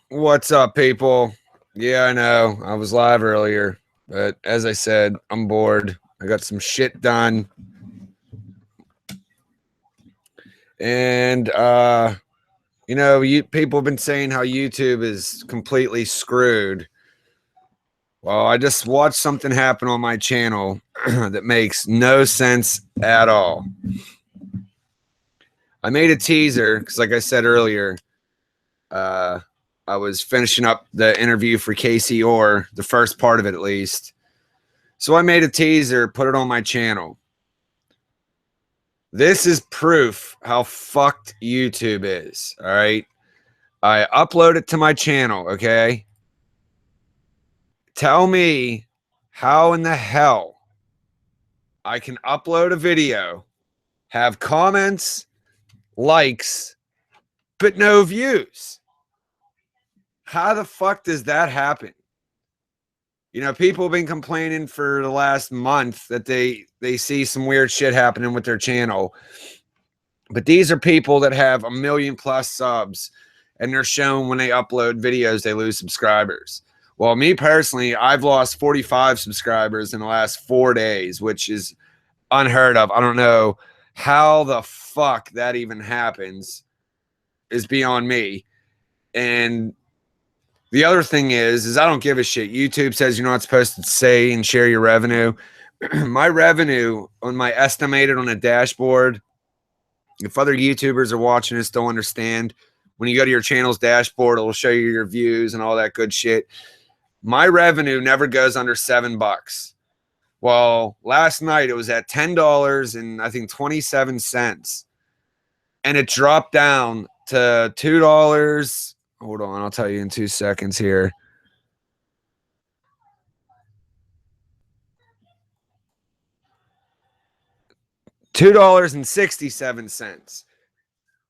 What's up, people? Yeah, I know. I was live earlier, but as I said, I'm bored. I got some shit done. And you people have been saying how YouTube is completely screwed. Well, I just watched something happen on my channel that makes no sense at all. I made a teaser because, like I said earlier, uh, I was finishing up the interview for Casey Orr, the first part of it at least. So I made a teaser, put it on my channel. This is proof how fucked YouTube is. All right. I upload it to my channel. Okay. Tell me how in the hell I can upload a video, have comments, likes, but no views. How the fuck does that happen? People have been complaining for the last month that they see some weird shit happening with their channel. But these are people that have 1 million plus subs, and they're shown when they upload videos, they lose subscribers. Well, me personally, I've lost 45 subscribers in the last 4 days, which is unheard of. I don't know how the fuck that even happens, is beyond me. And the other thing is I don't give a shit. YouTube says you're not supposed to say and share your revenue. My revenue on my estimated on a dashboard, if other YouTubers are watching this, don't understand, when you go to your channel's dashboard, it'll show you your views and all that good shit. My revenue never goes under $7. Well, last night it was at $10 and I think 27 cents. And it dropped down to $2. Hold on, I'll tell you in 2 seconds here. $2.67.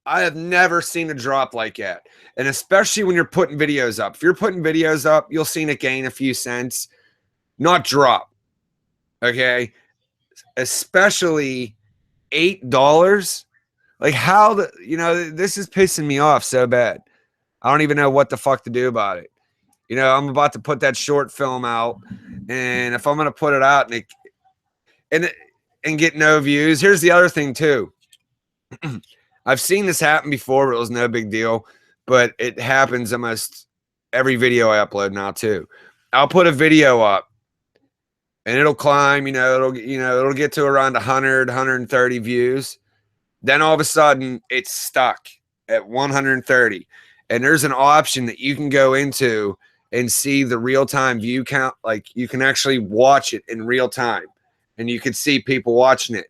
I have never seen a drop like that. And especially when you're putting videos up. If you're putting videos up, you'll see it gain a few cents, not drop. Okay. Especially $8. Like, how this is pissing me off so bad. I don't even know what the fuck to do about it. I'm about to put that short film out, and if I'm going to put it out and get no views, here's the other thing too. I've seen this happen before, but it was no big deal. But it happens almost every video I upload now too. I'll put a video up and it'll climb, it'll get to around 100, 130 views. Then all of a sudden it's stuck at 130. And there's an option that you can go into and see the real-time view count. Like, you can actually watch it in real time and you can see people watching it.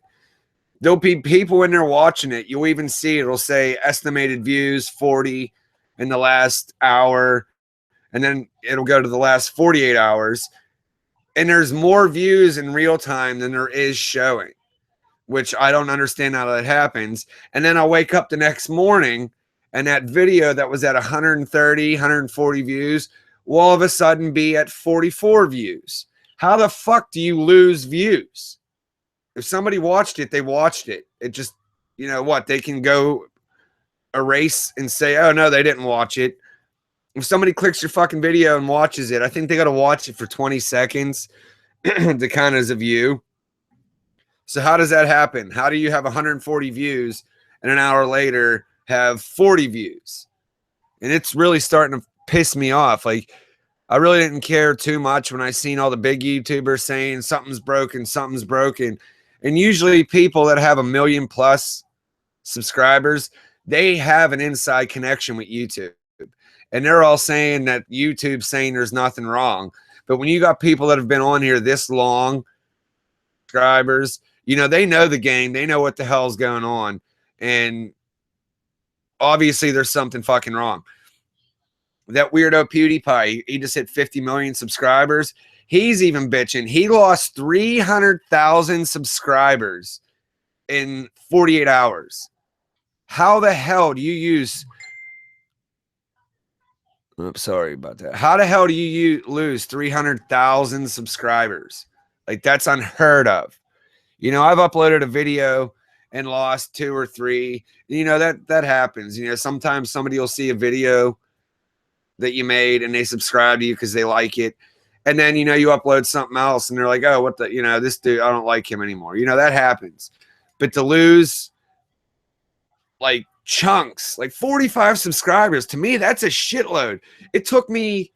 There'll be people when they're watching it. You'll even see it'll say estimated views 40 in the last hour, and then it'll go to the last 48 hours. And there's more views in real time than there is showing, which I don't understand how that happens. And then I'll wake up the next morning and that video that was at 130, 140 views will all of a sudden be at 44 views. How the fuck do you lose views? If somebody watched it, they watched it. It just, they can go erase and say, oh, no, they didn't watch it. If somebody clicks your fucking video and watches it, I think they got to watch it for 20 seconds to count as a view. So how does that happen? How do you have 140 views and an hour later have 40 views? And it's really starting to piss me off. Like, I really didn't care too much when I seen all the big YouTubers saying something's broken, something's broken. And usually people that have 1 million plus subscribers, they have an inside connection with YouTube. And they're all saying that YouTube's saying there's nothing wrong. But when you got people that have been on here this long, subscribers, they know the game. They know what the hell's going on. And obviously there's something fucking wrong. That weirdo PewDiePie, he just hit 50 million subscribers. He's even bitching. He lost 300,000 subscribers in 48 hours. How the hell do you use... Oops, sorry about that. How the hell do you lose 300,000 subscribers? Like, that's unheard of. I've uploaded a video and lost 2 or 3. That happens. Sometimes somebody will see a video that you made and they subscribe to you because they like it. And then, you know, you upload something else and they're like, oh, what the, you know, this dude, I don't like him anymore. You know, that happens. But to lose like chunks, like 45 subscribers, to me, that's a shitload. It took me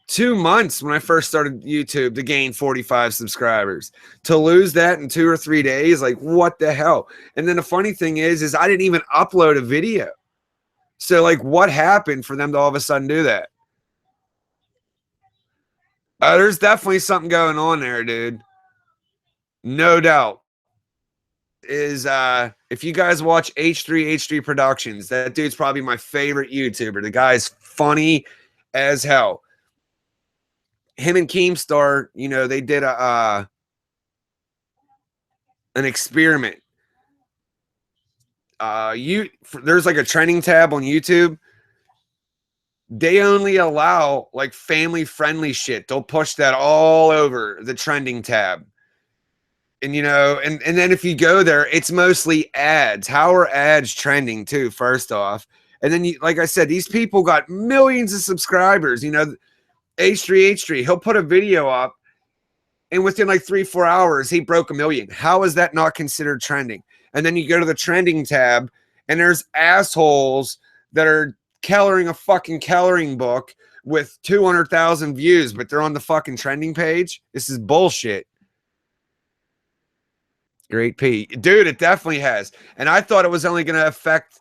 2 months when I first started YouTube to gain 45 subscribers. To lose that in 2 or 3 days, like what the hell? And then the funny thing is I didn't even upload a video. So like what happened for them to all of a sudden do that? There's definitely something going on there, dude. No doubt. Is if you guys watch H3 Productions, that dude's probably my favorite YouTuber. The guy's funny as hell. Him and Keemstar, you know, they did an experiment. There's like a trending tab on YouTube. They only allow like family friendly shit. They'll push that all over the trending tab. And, you know, and then if you go there, it's mostly ads. How are ads trending too, first off? And then, like I said, these people got millions of subscribers. You know, H3, he'll put a video up and within like 3-4 hours, he broke 1 million. How is that not considered trending? And then you go to the trending tab and there's assholes that are coloring a fucking coloring book with 200,000 views, but they're on the fucking trending page. This is bullshit. Great P. Dude, it definitely has. And I thought it was only going to affect,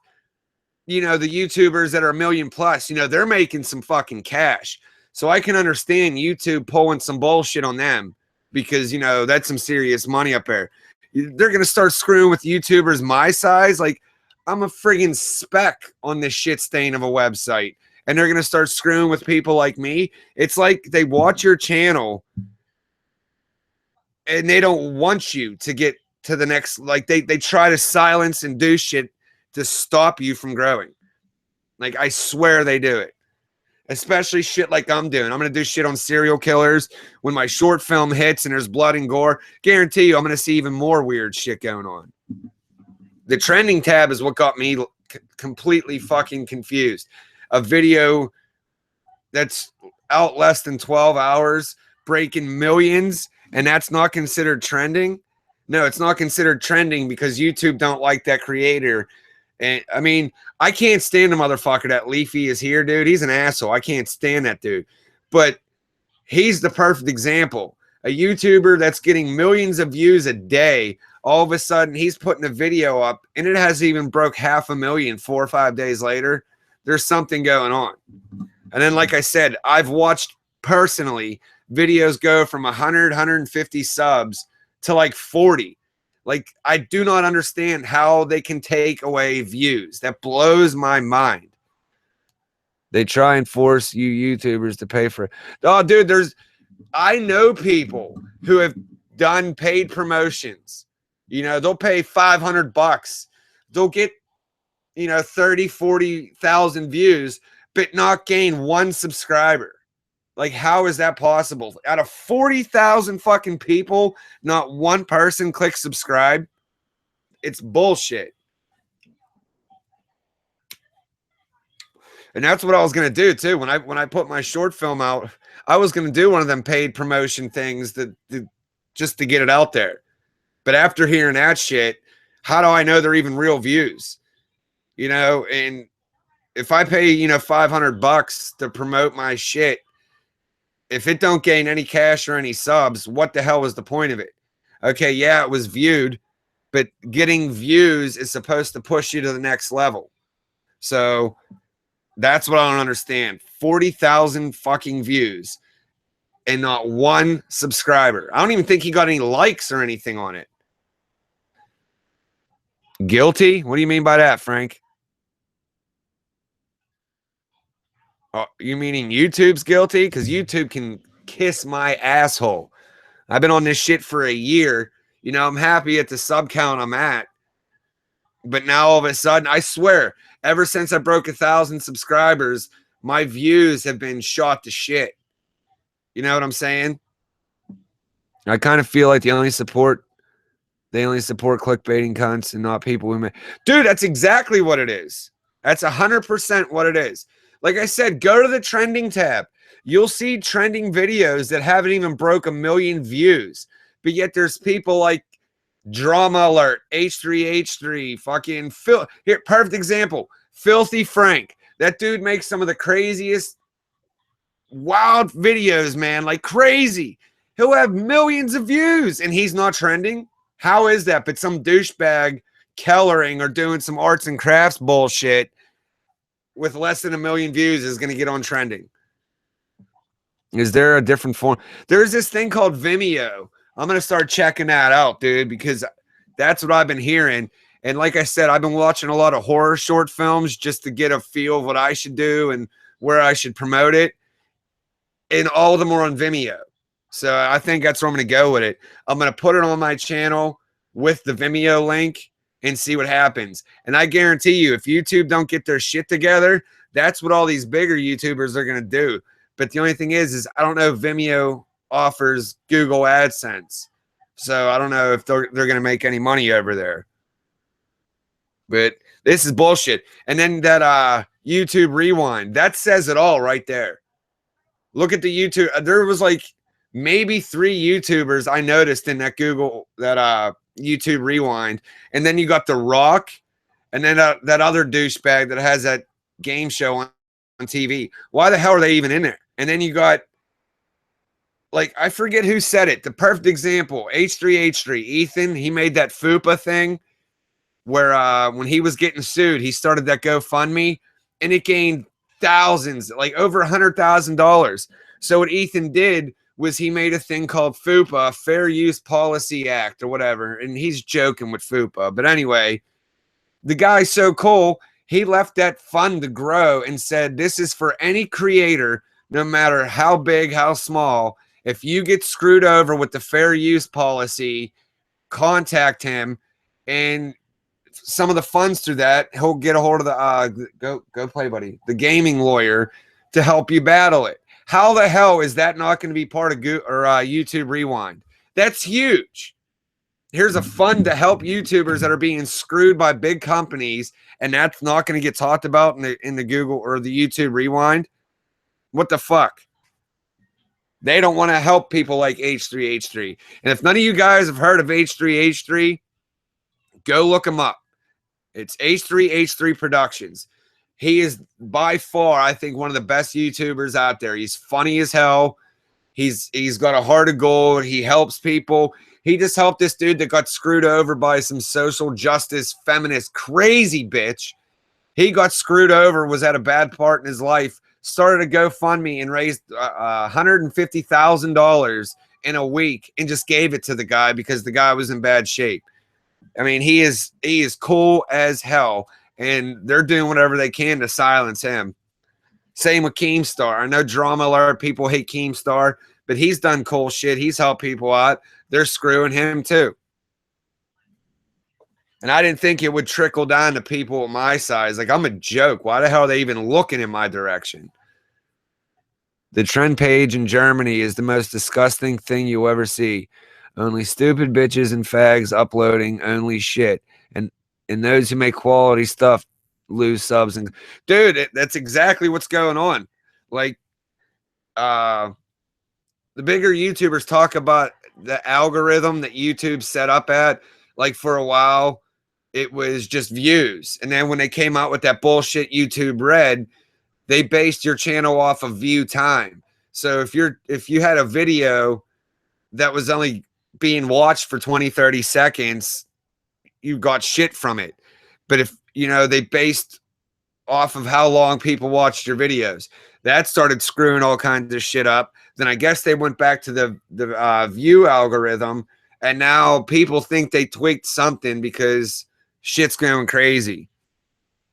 you know, the YouTubers that are 1 million plus. You know, they're making some fucking cash. So I can understand YouTube pulling some bullshit on them because, you know, that's some serious money up there. They're going to start screwing with YouTubers my size. Like, I'm a friggin' speck on this shit stain of a website. And they're going to start screwing with people like me. It's like they watch your channel and they don't want you to get to the next, like they try to silence and do shit to stop you from growing. Like, I swear they do it. Especially shit like I'm doing. I'm going to do shit on serial killers. When my short film hits and there's blood and gore, guarantee you I'm going to see even more weird shit going on. The trending tab is what got me completely fucking confused. A video that's out less than 12 hours, breaking millions, and that's not considered trending? No, it's not considered trending because YouTube don't like that creator. And I mean, I can't stand the motherfucker that Leafy is here, dude. He's an asshole. I can't stand that dude. But he's the perfect example. A YouTuber that's getting millions of views a day, all of a sudden he's putting a video up and it hasn't even broke 500,000 4 or 5 days later. There's something going on. And then, like I said, I've watched personally videos go from 100, 150 subs to like 40. Like, I do not understand how they can take away views. That blows my mind. They try and force you YouTubers to pay for it. Oh, dude, I know people who have done paid promotions. You know, they'll pay $500. They'll get, you know, 30, 40,000 views, but not gain 1 subscriber. Like, how is that possible? Out of 40,000 fucking people, not 1 person clicks subscribe. It's bullshit. And that's what I was going to do too. When I put my short film out, I was going to do one of them paid promotion things just to get it out there. But after hearing that shit, how do I know they're even real views? You know, and if I pay, you know, $500 to promote my shit, if it don't gain any cash or any subs, what the hell was the point of it? Okay, yeah, it was viewed, but getting views is supposed to push you to the next level. So that's what I don't understand. 40,000 fucking views and not 1 subscriber. I don't even think he got any likes or anything on it. Guilty? What do you mean by that, Frank? Oh, you meaning YouTube's guilty? Because YouTube can kiss my asshole. I've been on this shit for a year. You know, I'm happy at the sub count I'm at. But now all of a sudden, I swear, ever since I broke 1,000 subscribers, my views have been shot to shit. You know what I'm saying? I kind of feel like they only support clickbaiting cunts and not people who make. Dude, that's exactly what it is. That's 100% what it is. Like I said, go to the trending tab. You'll see trending videos that haven't even broke 1 million views. But yet there's people like Drama Alert, H3H3, fucking Phil. Here, perfect example. Filthy Frank. That dude makes some of the craziest, wild videos, man. Like crazy. He'll have millions of views and he's not trending. How is that? But some douchebag Kellering or doing some arts and crafts bullshit with less than 1 million views is going to get on trending. Is there a different form? There's this thing called Vimeo. I'm going to start checking that out, dude, because that's what I've been hearing. And like I said, I've been watching a lot of horror short films just to get a feel of what I should do and where I should promote it. And all of them are on Vimeo. So I think that's where I'm going to go with it. I'm going to put it on my channel with the Vimeo link and see what happens. And I guarantee you, if YouTube don't get their shit together, that's what all these bigger YouTubers are going to do. But the only thing is I don't know if Vimeo offers Google AdSense. So I don't know if they're going to make any money over there. But this is bullshit. And then that YouTube Rewind, that says it all right there. Look at the YouTube. There was like maybe 3 YouTubers I noticed in that YouTube Rewind. And then you got The Rock and then that other douchebag that has that game show on TV. Why the hell are they even in there? And then you got, like, I forget who said it. The perfect example, H3H3. Ethan, he made that FUPA thing where when he was getting sued, he started that GoFundMe and it gained thousands, like over $100,000. So what Ethan did was he made a thing called FUPA, Fair Use Policy Act or whatever. And he's joking with FUPA. But anyway, the guy's so cool. He left that fund to grow and said, this is for any creator, no matter how big, how small. If you get screwed over with the fair use policy, contact him, and some of the funds through that, he'll get a hold of the go play buddy, the gaming lawyer, to help you battle it. How the hell is that not going to be part of YouTube Rewind? That's huge. Here's a fund to help YouTubers that are being screwed by big companies, and that's not going to get talked about in the Google or the YouTube Rewind. What the fuck? They don't want to help people like H3H3. And if none of you guys have heard of H3H3, go look him up. It's H3H3 Productions. He is by far, I think, one of the best YouTubers out there. He's funny as hell. He's got a heart of gold. He helps people. He just helped this dude that got screwed over by some social justice feminist crazy bitch. He got screwed over, was at a bad part in his life, started a GoFundMe and raised $150,000 in a week and just gave it to the guy because the guy was in bad shape. I mean, he is cool as hell, and they're doing whatever they can to silence him. Same with Keemstar. I know Drama Alert, people hate Keemstar, but he's done cool shit. He's helped people out. They're screwing him too. And I didn't think it would trickle down to people my size. Like, I'm a joke. Why the hell are they even looking in my direction? The trend page in Germany is the most disgusting thing you'll ever see. Only stupid bitches and fags uploading only shit. And those who make quality stuff lose subs. And dude, that's exactly what's going on. Like, the bigger YouTubers talk about the algorithm that YouTube set up at. Like, for a while, it was just views. And then when they came out with that bullshit YouTube Red, they based your channel off of view time. So if you had a video that was only being watched for 20, 30 seconds, you got shit from it. But if, they based off of how long people watched your videos, that started screwing all kinds of shit up. Then I guess they went back to the view algorithm, and now people think they tweaked something because shit's going crazy.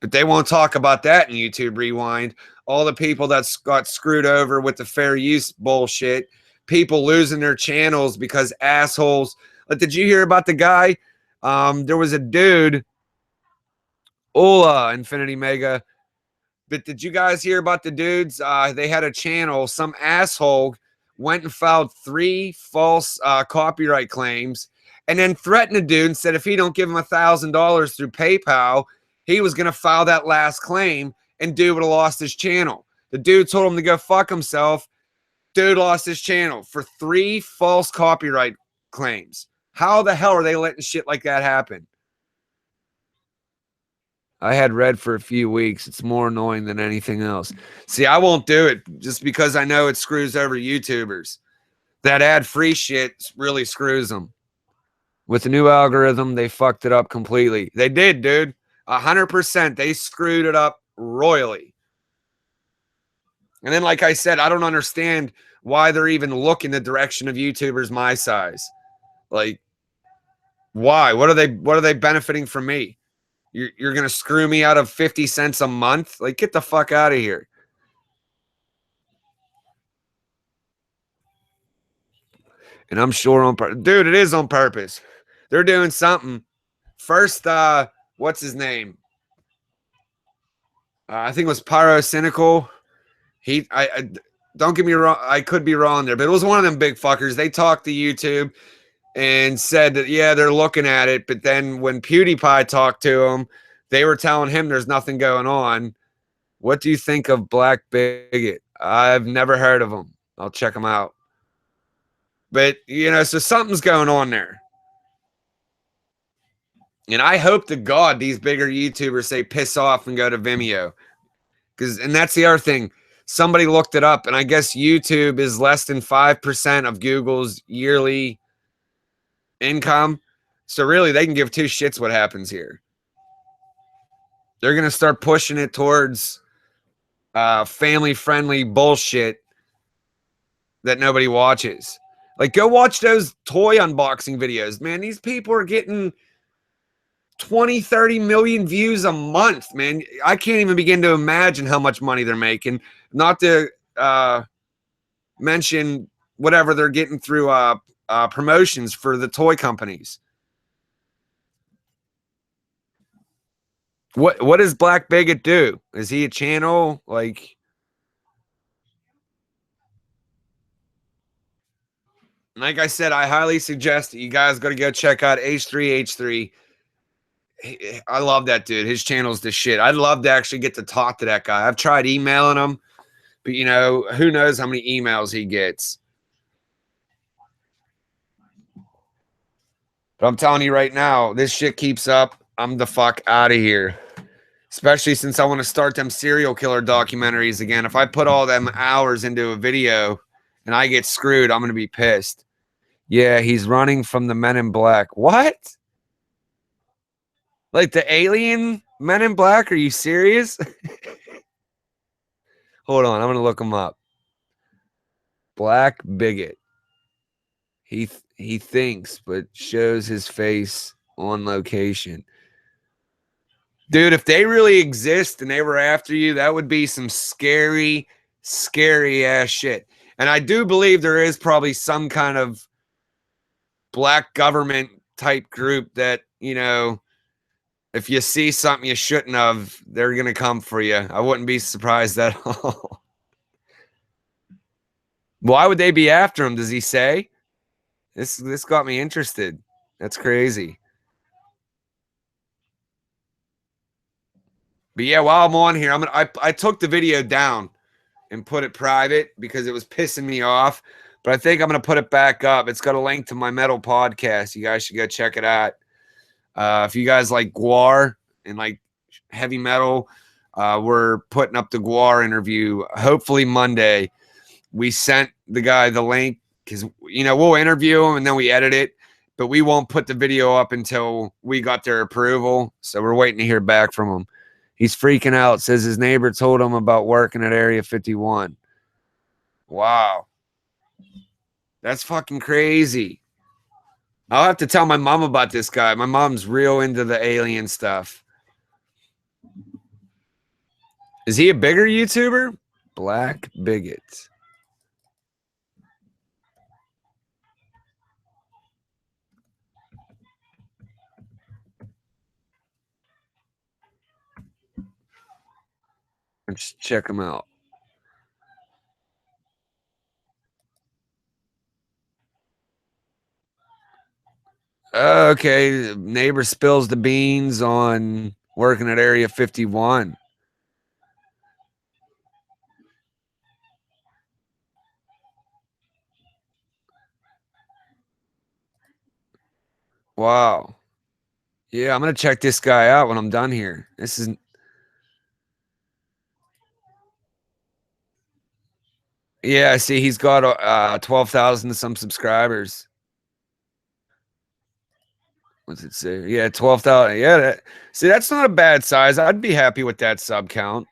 But they won't talk about that in YouTube Rewind. All the people that got screwed over with the fair use bullshit, people losing their channels because assholes. Like, did you hear about the guy? There was a dude, Ola Infinity Mega. But did you guys hear about the dudes? They had a channel. Some asshole went and filed 3 false copyright claims and then threatened the dude and said if he don't give him $1,000 through PayPal, he was going to file that last claim and dude would have lost his channel. The dude told him to go fuck himself. Dude lost his channel for 3 false copyright claims. How the hell are they letting shit like that happen? I had Red for a few weeks. It's more annoying than anything else. See, I won't do it just because I know it screws over YouTubers. That ad-free shit really screws them. With the new algorithm, they fucked it up completely. They did, dude. 100%. They screwed it up royally. And then, like I said, I don't understand why they're even looking the direction of YouTubers my size. Like, why? What are they benefiting from me? You're gonna screw me out of 50 cents a month? Like, get the fuck out of here. And I'm sure on purpose. Dude, it is on purpose. They're doing something. First, what's his name? I think it was Pyrocynical. I don't get me wrong. I could be wrong there, but it was one of them big fuckers. They talked to YouTube and said that, yeah, they're looking at it. But then when PewDiePie talked to him, they were telling him there's nothing going on. What do you think of Black Bigot? I've never heard of him. I'll check him out. But, you know, so something's going on there. And I hope to God these bigger YouTubers say piss off and go to Vimeo. And that's the other thing. Somebody looked it up, and I guess YouTube is less than 5% of Google's yearly income. So really, they can give 2 shits what happens here. They're going to start pushing it towards family-friendly bullshit that nobody watches. Like, go watch those toy unboxing videos. Man, these people are getting 20, 30 million views a month, man. I can't even begin to imagine how much money they're making. Not to mention whatever they're getting through promotions for the toy companies. What does Black Bigot do? Is he a channel? Like I said, I highly suggest that you guys got to go check out H3H3. I love that dude. His channel's the shit. I'd love to actually get to talk to that guy. I've tried emailing him, but, you know, who knows how many emails he gets. But I'm telling you right now, this shit keeps up, I'm the fuck out of here. Especially since I want to start them serial killer documentaries again. If I put all them hours into a video and I get screwed, I'm going to be pissed. Yeah, he's running from the Men in Black. What? Like the alien Men in Black? Are you serious? Hold on, I'm going to look him up. Black Bigot. He thinks, but shows his face on location. Dude, if they really exist and they were after you, that would be some scary, scary ass shit. And I do believe there is probably some kind of black government type group that, you know, if you see something you shouldn't have, they're going to come for you. I wouldn't be surprised at all. Why would they be after him? Does he say? This got me interested. That's crazy. But yeah, while I'm on here, I took the video down and put it private because it was pissing me off. But I think I'm gonna put it back up. It's got a link to my metal podcast. You guys should go check it out. If you guys like GWAR and like heavy metal, we're putting up the GWAR interview hopefully Monday. We sent the guy the link because, you know, we'll interview him and then we edit it, but we won't put the video up until we got their approval. So we're waiting to hear back from him. He's freaking out. Says his neighbor told him about working at Area 51. Wow. That's fucking crazy. I'll have to tell my mom about this guy. My mom's real into the alien stuff. Is he a bigger YouTuber? Black Bigot. Let's check him out. Okay, neighbor spills the beans on working at Area 51. Wow. Yeah, I'm gonna check this guy out when I'm done here. This is yeah. I see he's got 12,000 some subscribers. What's it say? Yeah, 12,000. Yeah, see, that's not a bad size. I'd be happy with that sub count.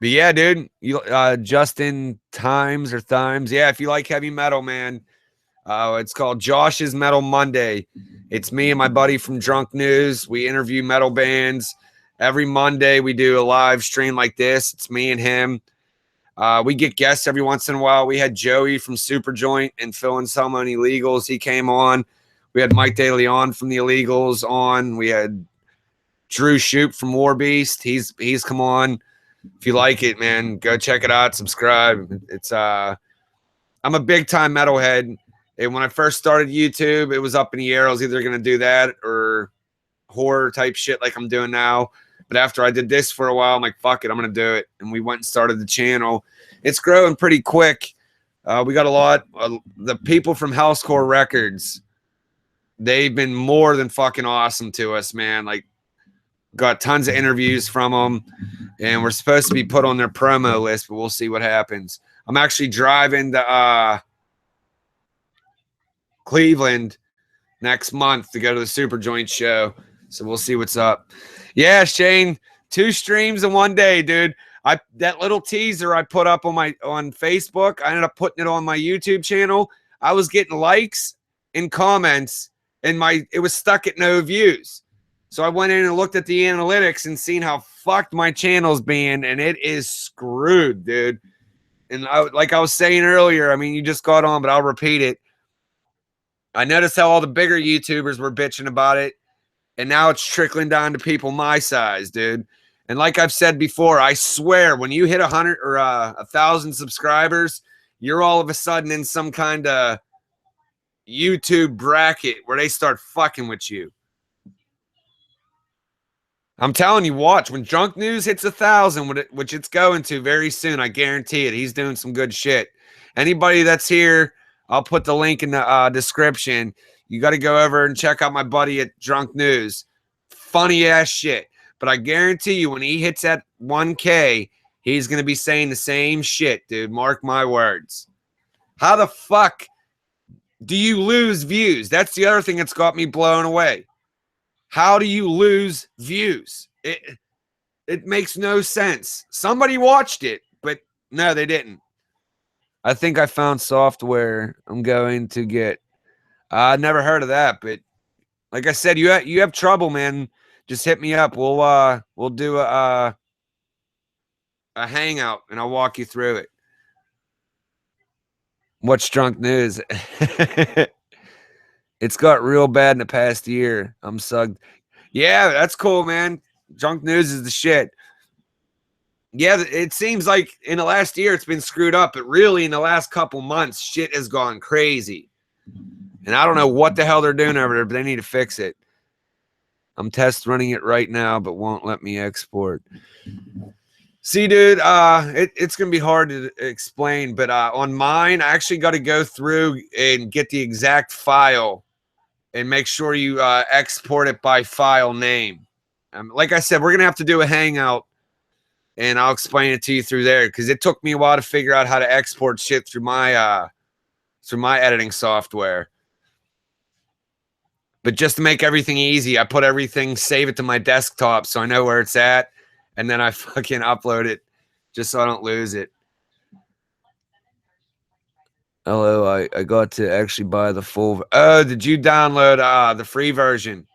But yeah, dude, you Justin Times or Thimes. Yeah, if you like heavy metal, man, it's called Josh's Metal Monday. It's me and my buddy from Drunk News. We interview metal bands every Monday. We do a live stream like this. It's me and him. We get guests every once in a while. We had Joey from Superjoint and Phil Anselmo and Illegals. He came on. We had Mike De Leon from the Illegals on. We had Drew Shoup from Warbeast. He's come on. If you like it, man, go check it out. Subscribe. It's I'm a big time metalhead. And when I first started YouTube, it was up in the air. I was either gonna do that or horror type shit like I'm doing now. But after I did this for a while, I'm like, fuck it, I'm gonna do it. And we went and started the channel. It's growing pretty quick. We got a lot. The people from Housecore Records, they've been more than fucking awesome to us, man. Like, got tons of interviews from them, and we're supposed to be put on their promo list, but we'll see what happens. I'm actually driving to Cleveland next month to go to the Superjoint show, so we'll see what's up. Yeah, Shane, 2 streams in one day, dude. That little teaser I put up on Facebook, I ended up putting it on my YouTube channel. I was getting likes and comments, and it was stuck at no views. So I went in and looked at the analytics and seen how fucked my channel's being, and it is screwed, dude. And like I was saying earlier, I mean, you just got on, but I'll repeat it. I noticed how all the bigger YouTubers were bitching about it, and now it's trickling down to people my size, dude. And like I've said before, I swear, when you hit 100 or 1,000 subscribers, you're all of a sudden in some kind of YouTube bracket where they start fucking with you. I'm telling you, watch. When Drunk News hits 1,000, which it's going to very soon, I guarantee it. He's doing some good shit. Anybody that's here, I'll put the link in the description. You got to go over and check out my buddy at Drunk News. Funny ass shit. But I guarantee you, when he hits that 1K, he's going to be saying the same shit, dude. Mark my words. How the fuck do you lose views? That's the other thing that's got me blown away. How do you lose views? It makes no sense. Somebody watched it, but no, they didn't. I think I found software I'm going to get. I never heard of that, but like I said, you have trouble, man. Just hit me up. We'll do a hangout, and I'll walk you through it. What's Drunk News? It's got real bad in the past year. I'm sucked. Yeah, that's cool, man. Drunk News is the shit. Yeah, it seems like in the last year it's been screwed up, but really in the last couple months, shit has gone crazy. And I don't know what the hell they're doing over there, but they need to fix it. I'm test running it right now, but won't let me export. See, dude, it's going to be hard to explain, but on mine, I actually got to go through and get the exact file and make sure you export it by file name. Like I said, we're going to have to do a hangout, and I'll explain it to you through there, because it took me a while to figure out how to export shit through my editing software. But just to make everything easy, I put everything, save it to my desktop so I know where it's at, and then I fucking upload it just so I don't lose it. Hello, I got to actually buy the full. Oh, did you download the free version?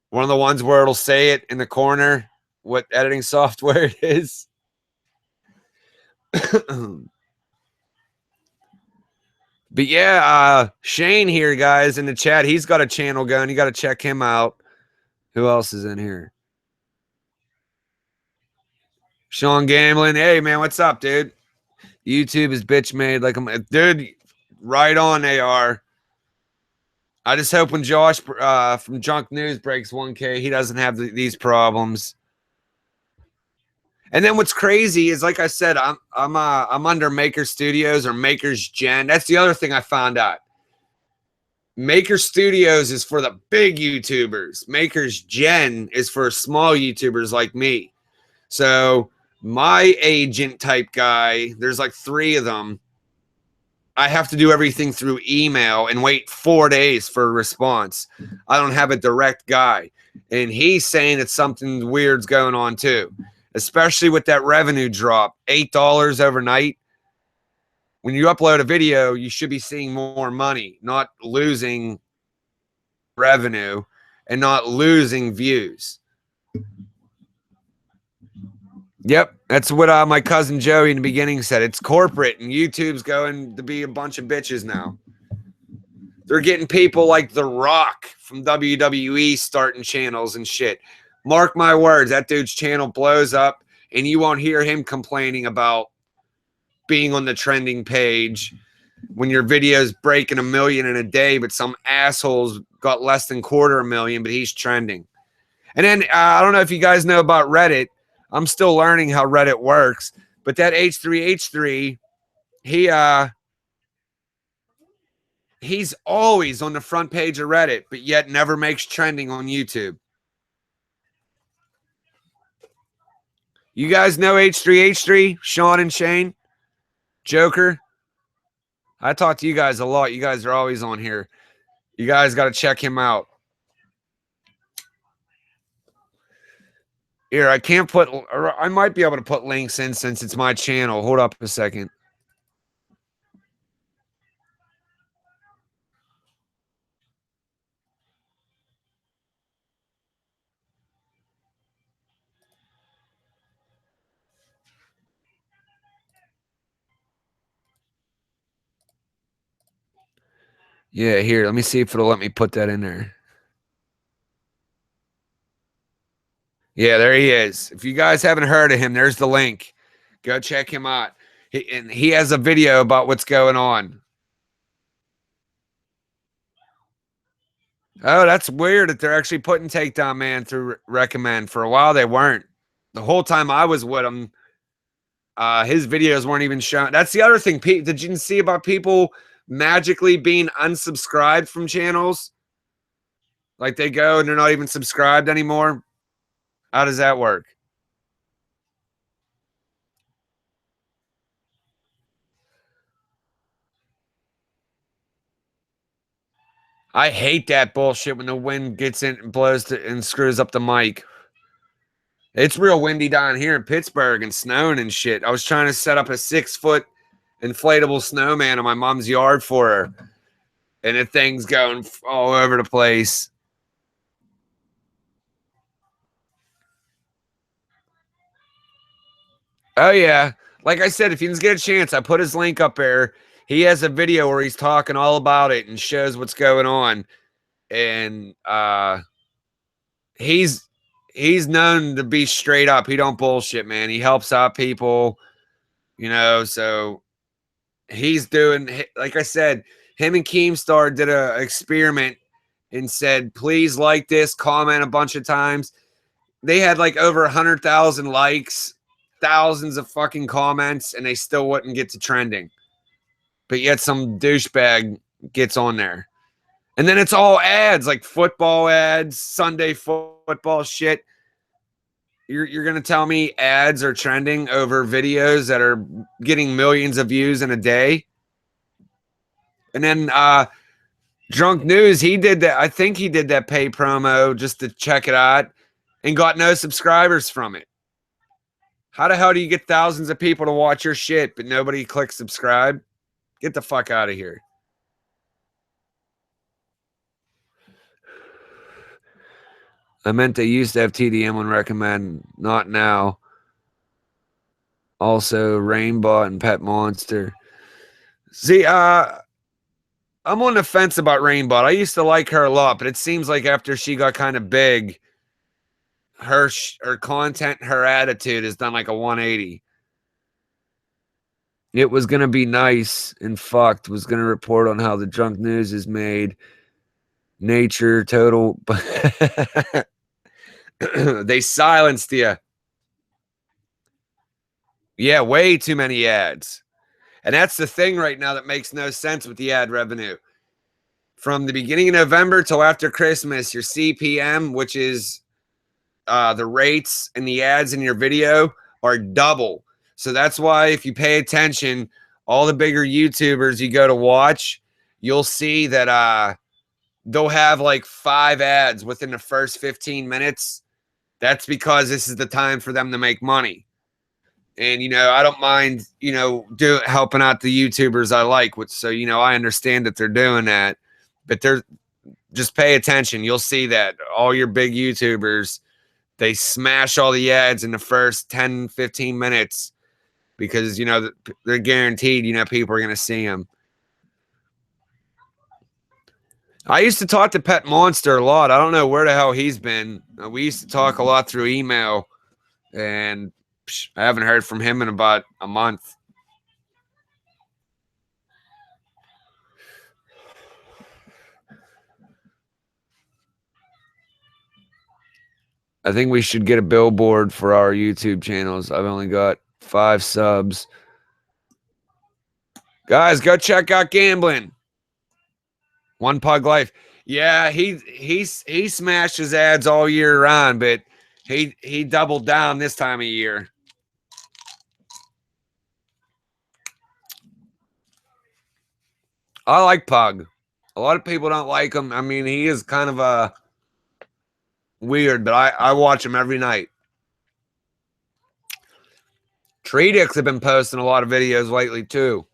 One of the ones where it'll say it in the corner what editing software it is. But yeah, Shane here, guys, in the chat. He's got a channel going. You got to check him out. Who else is in here? Sean Gamblin. Hey, man, what's up, dude? YouTube is bitch made. Like, dude, right on, AR. I just hope when Josh from Drunk News breaks 1K, he doesn't have these problems. And then what's crazy is, like I said, I'm under Maker Studios or Maker's Gen. That's the other thing I found out. Maker Studios is for the big YouTubers. Maker's Gen is for small YouTubers like me. So my agent type guy, there's like 3 of them. I have to do everything through email and wait 4 days for a response. I don't have a direct guy. And he's saying that something weird's going on too, especially with that revenue drop, $8 overnight. When you upload a video, you should be seeing more money, not losing revenue and not losing views. Yep, that's what my cousin Joey in the beginning said. It's corporate, and YouTube's going to be a bunch of bitches now. They're getting people like The Rock from WWE starting channels and shit. Mark my words, that dude's channel blows up, and you won't hear him complaining about being on the trending page when your video's breaking 1 million in a day, but some assholes got less than 250,000, but he's trending. And then I don't know if you guys know about Reddit. I'm still learning how Reddit works, but that H3H3, he's always on the front page of Reddit, but yet never makes trending on YouTube. You guys know H3H3, Sean and Shane, Joker? I talk to you guys a lot. You guys are always on here. You guys got to check him out. Here, I can't put, or I might be able to put links in since it's my channel. Hold up a second. Yeah, here, let me see if it'll let me put that in there. Yeah, there he is. If you guys haven't heard of him, there's the link. Go check him out. And he has a video about what's going on. Oh, that's weird that they're actually putting Takedown Man through recommend. For a while, they weren't. The whole time I was with him, his videos weren't even shown. That's the other thing. Did you see about people magically being unsubscribed from channels? Like they go and they're not even subscribed anymore? How does that work? I hate that bullshit when the wind gets in and blows and screws up the mic. It's real windy down here in Pittsburgh and snowing and shit. I was trying to set up a 6-foot inflatable snowman in my mom's yard for her, and the thing's going all over the place. Oh, yeah. Like I said, if you get a chance, I put his link up there. He has a video where he's talking all about it and shows what's going on. And he's known to be straight up. He don't bullshit, man. He helps out people, you know. So he's doing, like I said, him and Keemstar did a experiment and said, please like this, comment a bunch of times. They had like over 100,000 likes, thousands of fucking comments, and they still wouldn't get to trending. But yet some douchebag gets on there. And then it's all ads, like football ads, Sunday football shit. You're going to tell me ads are trending over videos that are getting millions of views in a day? And then Drunk News, he did that. I think he did that pay promo just to check it out and got no subscribers from it. How the hell do you get thousands of people to watch your shit, but nobody clicks subscribe? Get the fuck out of here. I meant they used to have TDM on recommend, not now. Also, Rainbot and Pet Monster. See, I'm on the fence about Rainbot. I used to like her a lot, but it seems like after she got kind of big, her content, her attitude has done like a 180. It was going to be nice and fucked. Was going to report on how the Drunk News is made. Nature, total. They silenced you. Yeah, way too many ads. And that's the thing right now that makes no sense with the ad revenue. from the beginning of November till after Christmas, your CPM, which is the rates and the ads in your video, are double. So that's why if you pay attention, all the bigger YouTubers you go to watch, you'll see that they'll have like 5 ads within the first 15 minutes. That's because this is the time for them to make money. And, you know, I don't mind, you know, helping out the YouTubers I like, which, so, you know, I understand that they're doing that, but they're just pay attention. You'll see that all your big YouTubers, they smash all the ads in the first 10, 15 minutes because, you know, they're guaranteed, you know, people are going to see them. I used to talk to Pet Monster a lot. I don't know where the hell he's been. We used to talk a lot through email, and I haven't heard from him in about a month. I think we should get a billboard for our YouTube channels. I've only got 5 subs. Guys, go check out Gambling. One Pug Life. Yeah, he smashes ads all year round, but he doubled down this time of year. I like Pug. A lot of people don't like him. I mean, he is kind of a weird, but I watch him every night. Treedix have been posting a lot of videos lately too.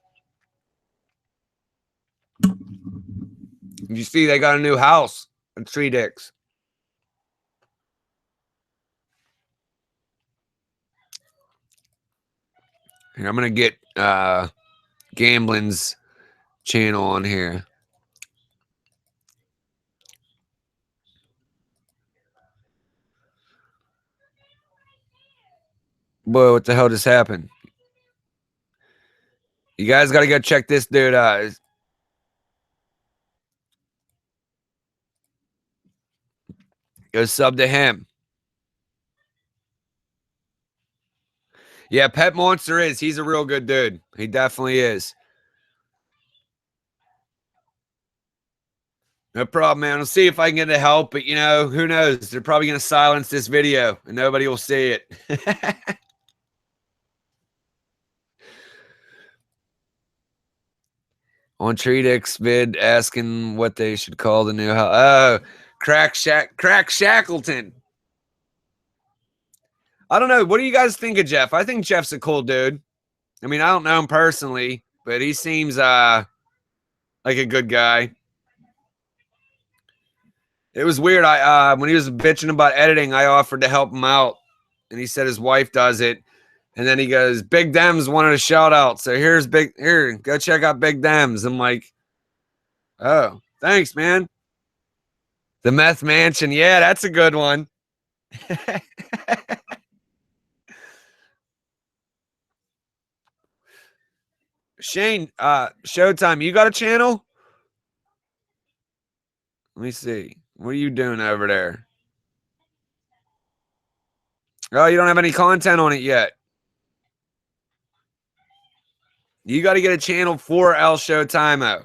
You see, they got a new house at Treedix. Here, I'm gonna get Gambling's channel on here. Boy, what the hell just happened? You guys got to go check this dude out. Go sub to him. Yeah, Pet Monster is. He's a real good dude. He definitely is. No problem, man. I'll see if I can get the help, but, you know, who knows? They're probably going to silence this video, and nobody will see it. On Treedix vid asking what they should call the new house. Oh, Crack Shackleton. I don't know. What do you guys think of Jeff? I think Jeff's a cool dude. I mean, I don't know him personally, but he seems like a good guy. It was weird. When he was bitching about editing, I offered to help him out, and he said his wife does it. And then he goes, Big Dems wanted a shout out. So here, go check out Big Dems. I'm like, oh, thanks, man. The Meth Mansion. Yeah, that's a good one. Shane, Showtime, you got a channel? Let me see. What are you doing over there? Oh, you don't have any content on it yet. You got to get a channel for El Showtime.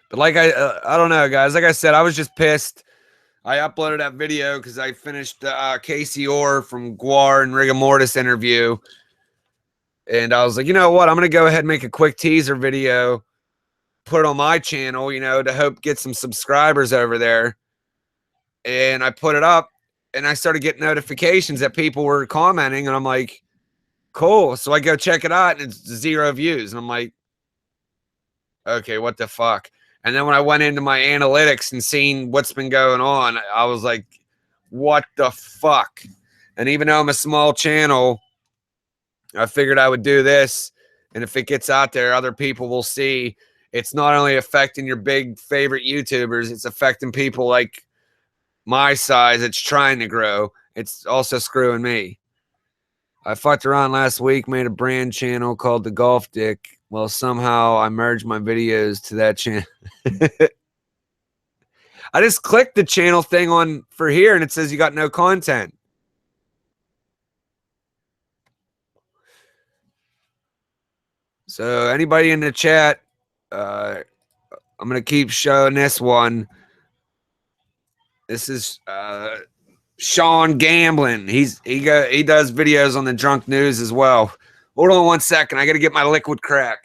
But like I don't know, guys. Like I said, I was just pissed. I uploaded that video because I finished Casey Orr from Guar and Rigor Mortis interview. And I was like, you know what? I'm going to go ahead and make a quick teaser video, put it on my channel, you know, to hope get some subscribers over there. And I put it up, and I started getting notifications that people were commenting, and I'm like, cool. So I go check it out, and it's 0 views. And I'm like, okay, what the fuck? And then when I went into my analytics and seen what's been going on, I was like, what the fuck? And even though I'm a small channel, I figured I would do this. And if it gets out there, other people will see. It's not only affecting your big favorite YouTubers, it's affecting people like my size that's trying to grow. It's also screwing me. I fucked around last week, made a brand channel called The Golf Dick. Well, somehow I merged my videos to that channel. I just clicked the channel thing on for here, and it says you got no content. So anybody in the chat, I'm gonna keep showing this one. This is Sean Gambling. He does videos on the Drunk News as well. Hold on 1 second. I got to get my liquid crack.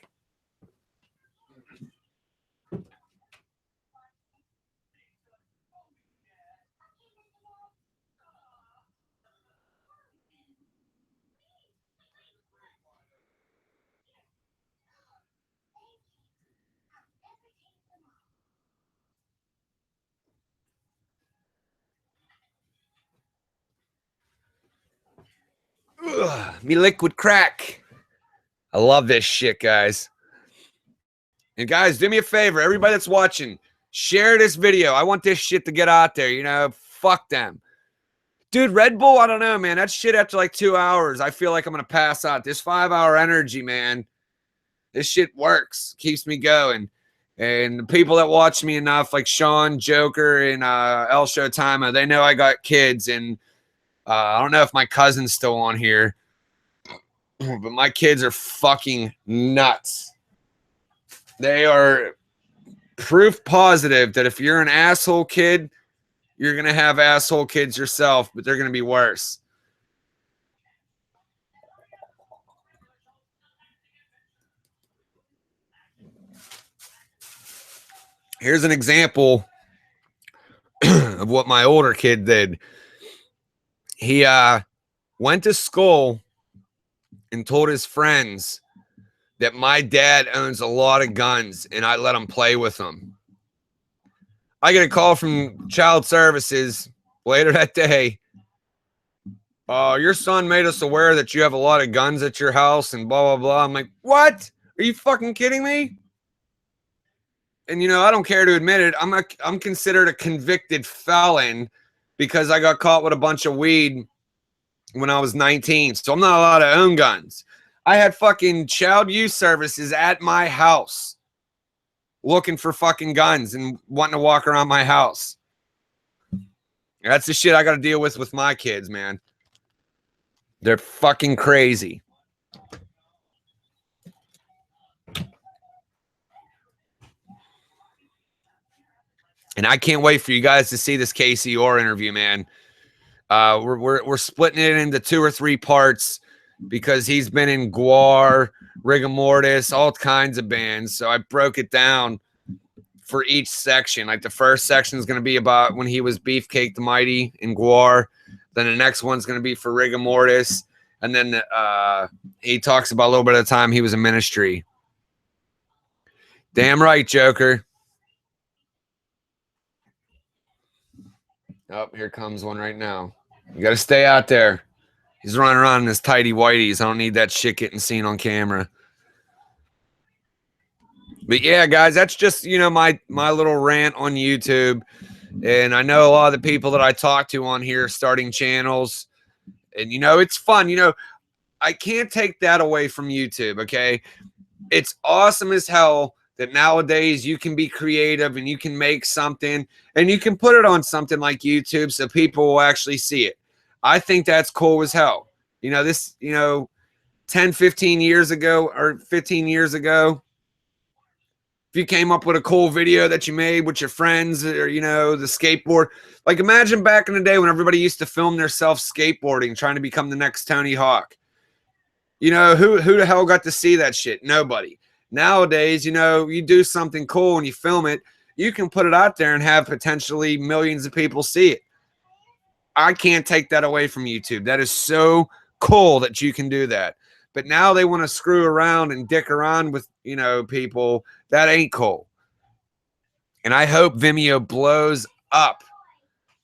Me liquid crack. I love this shit, guys. And guys, do me a favor. Everybody that's watching, share this video. I want this shit to get out there. You know, fuck them. Dude, Red Bull, I don't know, man. That shit after like 2 hours, I feel like I'm going to pass out. This 5-hour energy, man. This shit works. Keeps me going. And the people that watch me enough, like Sean, Joker, and El Showtime, they know I got kids. And I don't know if my cousin's still on here. But my kids are fucking nuts. They are proof positive that if you're an asshole kid, you're going to have asshole kids yourself, but they're going to be worse. Here's an example of what my older kid did. He went to school and told his friends that my dad owns a lot of guns and I let him play with them. I get a call from Child Services later that day. Your son made us aware that you have a lot of guns at your house and blah, blah, blah. I'm like, what? Are you fucking kidding me? And, you know, I don't care to admit it. I'm considered a convicted felon because I got caught with a bunch of weed when I was 19. So I'm not allowed to own guns. I had fucking child youth services at my house looking for fucking guns and wanting to walk around my house. That's the shit I got to deal with my kids, man. They're fucking crazy. And I can't wait for you guys to see this Casey Orr interview, man. We're splitting it into 2 or 3 parts because he's been in Gwar, Rigor Mortis, all kinds of bands. So I broke it down for each section. Like the first section is going to be about when he was Beefcake the Mighty in Gwar. Then the next one's going to be for Rigor Mortis. And then he talks about a little bit of the time he was in ministry. Damn right, Joker. Oh, here comes one right now. You got to stay out there. He's running around in his tighty whities. I don't need that shit getting seen on camera. But yeah, guys, that's just, you know, my little rant on YouTube. And I know a lot of the people that I talk to on here starting channels. And, you know, it's fun. You know, I can't take that away from YouTube, okay? It's awesome as hell that nowadays you can be creative and you can make something and you can put it on something like YouTube so people will actually see it. I think that's cool as hell. You know, this, you know, 10, 15 years ago or 15 years ago, if you came up with a cool video that you made with your friends or, you know, the skateboard, like imagine back in the day when everybody used to film themselves skateboarding, trying to become the next Tony Hawk. You know, who the hell got to see that shit? Nobody. Nowadays, you know, you do something cool and you film it, you can put it out there and have potentially millions of people see it. I can't take that away from YouTube. That is so cool that you can do that. But now they want to screw around and dick around with, you know, people. That ain't cool. And I hope Vimeo blows up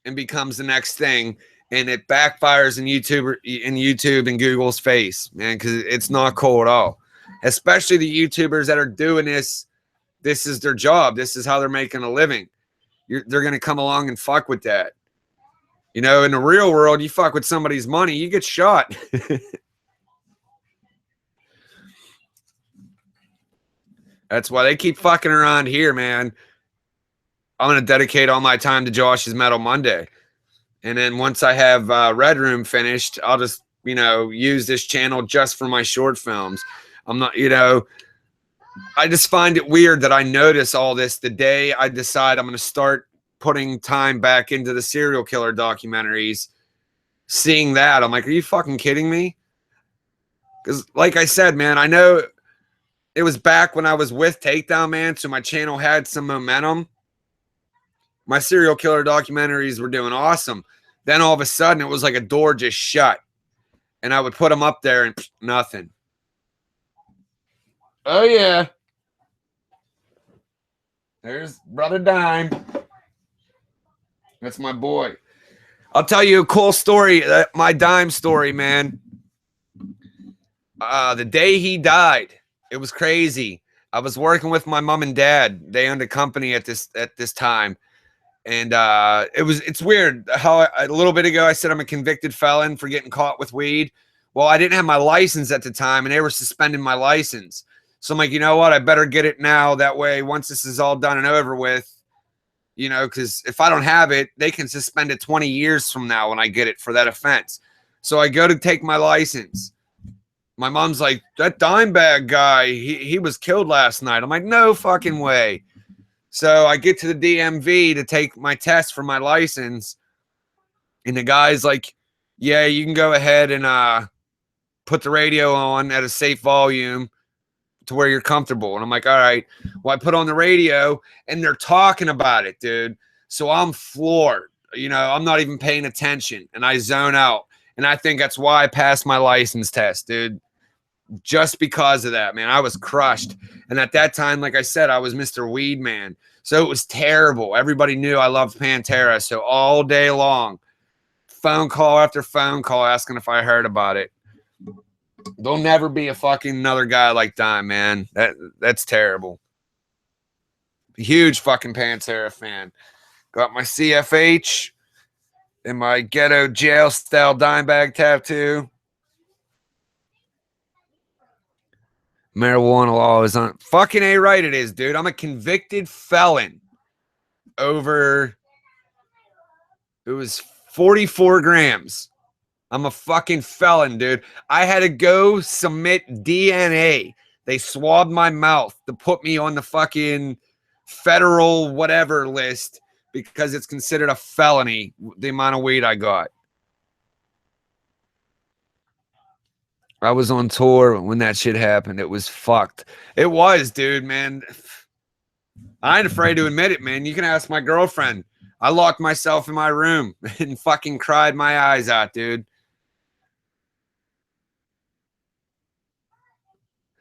and becomes the next thing and it backfires in YouTube and Google's face, man, because it's not cool at all. Especially the YouTubers that are doing this. This is their job. This is how they're making a living. They're going to come along and fuck with that. You know, in the real world, you fuck with somebody's money, you get shot. That's why they keep fucking around here, man. I'm going to dedicate all my time to Josh's Metal Monday. And then once I have Red Room finished, I'll just, you know, use this channel just for my short films. I'm not, you know, I just find it weird that I notice all this the day I decide I'm going to start putting time back into the serial killer documentaries. Seeing that, I'm like, are you fucking kidding me? Because, like I said, man, I know it was back when I was with Takedown Man, so my channel had some momentum. My serial killer documentaries were doing awesome. Then all of a sudden, it was like a door just shut. And I would put them up there and nothing. Oh, yeah. There's Brother Dime. That's my boy. I'll tell you a cool story, my Dime story, man. The day he died, it was crazy. I was working with my mom and dad. They owned a company at this time. And it's weird how a little bit ago I said I'm a convicted felon for getting caught with weed. Well, I didn't have my license at the time, and they were suspending my license. So I'm like, you know what? I better get it now. That way, once this is all done and over with, you know, because if I don't have it, they can suspend it 20 years from now when I get it for that offense. So I go to take my license. My mom's like, that dime bag guy, he was killed last night. I'm like, no fucking way. So I get to the DMV to take my test for my license. And the guy's like, yeah, you can go ahead and put the radio on at a safe volume to where you're comfortable. And I'm like, all right. Well, I put on the radio and they're talking about it, dude. So I'm floored. You know, I'm not even paying attention and I zone out. And I think that's why I passed my license test, dude. Just because of that, man. I was crushed. And at that time, like I said, I was Mr. Weed Man. So it was terrible. Everybody knew I loved Pantera. So all day long, phone call after phone call asking if I heard about it. There'll never be a fucking another guy like Dime, man. That's terrible. Huge fucking Pantera fan. Got my CFH and my ghetto jail style dime bag tattoo. Marijuana law is on. Fucking A right it is, dude. I'm a convicted felon over. It was 44 grams. I'm a fucking felon, dude. I had to go submit DNA. They swabbed my mouth to put me on the fucking federal whatever list because it's considered a felony, the amount of weed I got. I was on tour when that shit happened. It was fucked. It was, dude, man. I ain't afraid to admit it, man. You can ask my girlfriend. I locked myself in my room and fucking cried my eyes out, dude.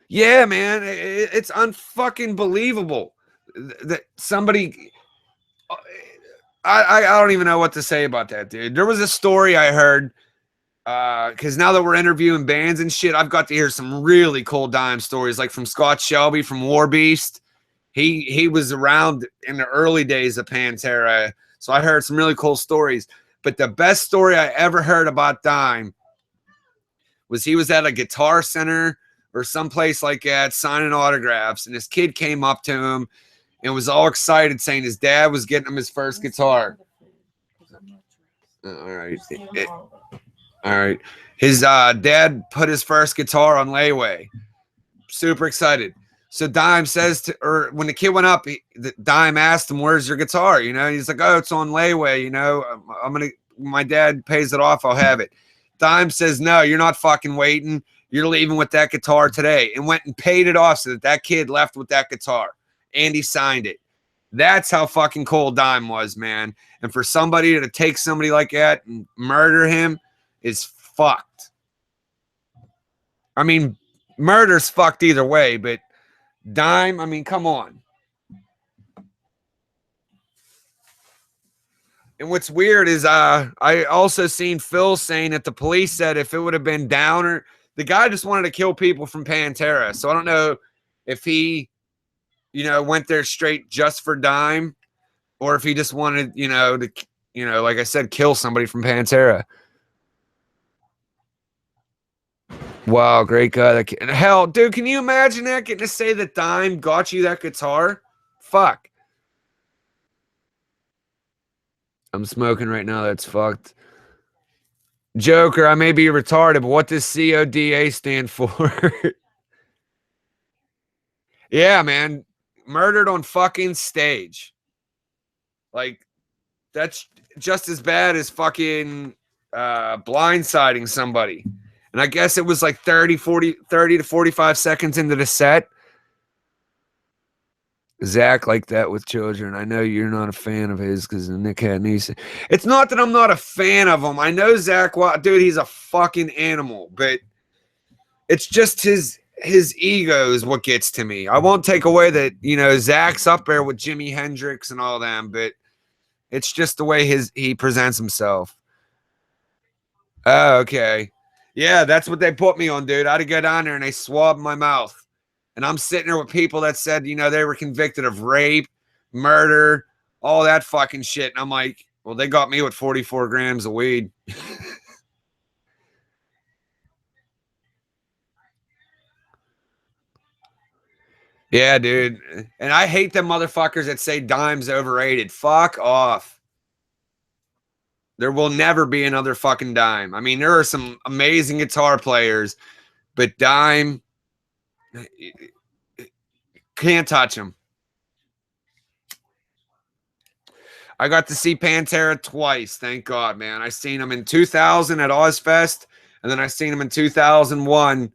Yeah, man, it's unfucking believable that somebody. I don't even know what to say about that, dude. There was a story I heard because now that we're interviewing bands and shit, I've got to hear some really cool dime stories, like from Scott Shelby from War Beast. He was around in the early days of Pantera, so I heard some really cool stories. But the best story I ever heard about Dime was he was at a Guitar Center or someplace like that signing autographs, and this kid came up to him and was all excited saying his dad was getting him his first guitar. All right. All right. His dad put his first guitar on layaway. Super excited. So Dime says to, or when the kid went up, Dime asked him, where's your guitar? You know, he's like, oh, it's on layaway. You know, my dad pays it off. I'll have it. Dime says, no, you're not fucking waiting. You're leaving with that guitar today, and went and paid it off so that kid left with that guitar and he signed it. That's how fucking cool Dime was, man. And for somebody to take somebody like that and murder him is fucked. I mean, murder's fucked either way, but Dime, I mean, come on. And what's weird is I also seen Phil saying that the police said if it would have been Downer, the guy just wanted to kill people from Pantera. So I don't know if he, you know, went there straight just for Dime, or if he just wanted, you know, to, you know, like I said, kill somebody from Pantera. Wow, great guy. Hell, dude, can you imagine that? Getting to say that Dime got you that guitar? Fuck. I'm smoking right now. That's fucked. Joker, I may be retarded, but what does CODA stand for? Yeah, man. Murdered on fucking stage. Like, that's just as bad as fucking blindsiding somebody. And I guess it was like 30 to 45 seconds into the set. Zach like that with children. I know you're not a fan of his because Nick had niece. It's not that I'm not a fan of him. I know Zach, dude, he's a fucking animal, but it's just his ego is what gets to me. I won't take away that, you know, Zach's up there with Jimi Hendrix and all them, but it's just the way he presents himself. Oh, okay. Yeah, that's what they put me on, dude. I had to go down there and they swabbed my mouth. And I'm sitting there with people that said, you know, they were convicted of rape, murder, all that fucking shit. And I'm like, well, they got me with 44 grams of weed. Yeah, dude. And I hate them motherfuckers that say Dime's overrated. Fuck off. There will never be another fucking Dime. I mean, there are some amazing guitar players, but Dime can't touch him. I got to see Pantera twice. Thank God, man. I seen him in 2000 at Ozfest, and then I seen him in 2001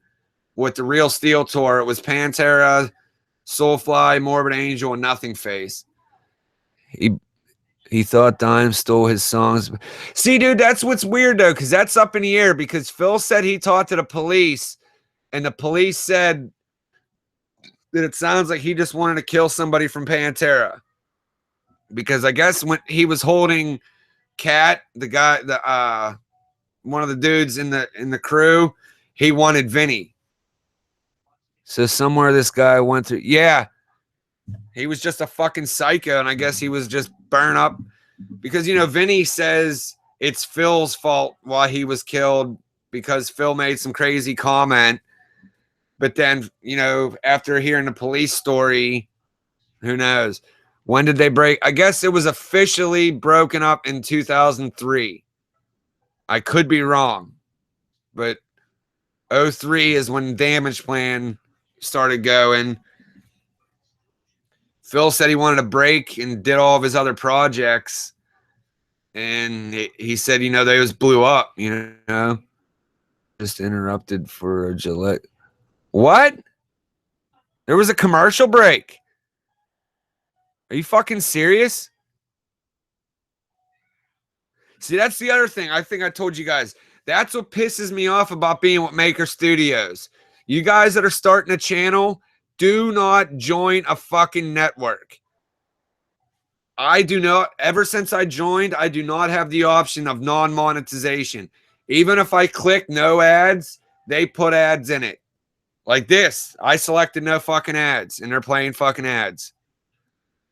with the Real Steel tour. It was Pantera, Soulfly, Morbid Angel, and Nothing Face. He thought Dime stole his songs. See, dude, that's what's weird, though, because that's up in the air, because Phil said he talked to the police, and the police said that it sounds like he just wanted to kill somebody from Pantera. Because I guess when he was holding Cat, the guy, one of the dudes in the crew, he wanted Vinny. So somewhere this guy went through. Yeah, he was just a fucking psycho, and I guess he was just burned up because, you know, Vinny says it's Phil's fault why he was killed because Phil made some crazy comment. But then, you know, after hearing the police story, who knows? When did they break? I guess it was officially broken up in 2003. I could be wrong, but 2003 is when Damageplan started going. Phil said he wanted a break and did all of his other projects. And he said, you know, they just blew up, you know. Just interrupted for a Gillette. What? There was a commercial break. Are you fucking serious? See, that's the other thing. I think I told you guys. That's what pisses me off about being with Maker Studios. You guys that are starting a channel, do not join a fucking network. I do not, ever since I joined, I do not have the option of non-monetization. Even if I click no ads, they put ads in it. Like this, I selected no fucking ads, and they're playing fucking ads.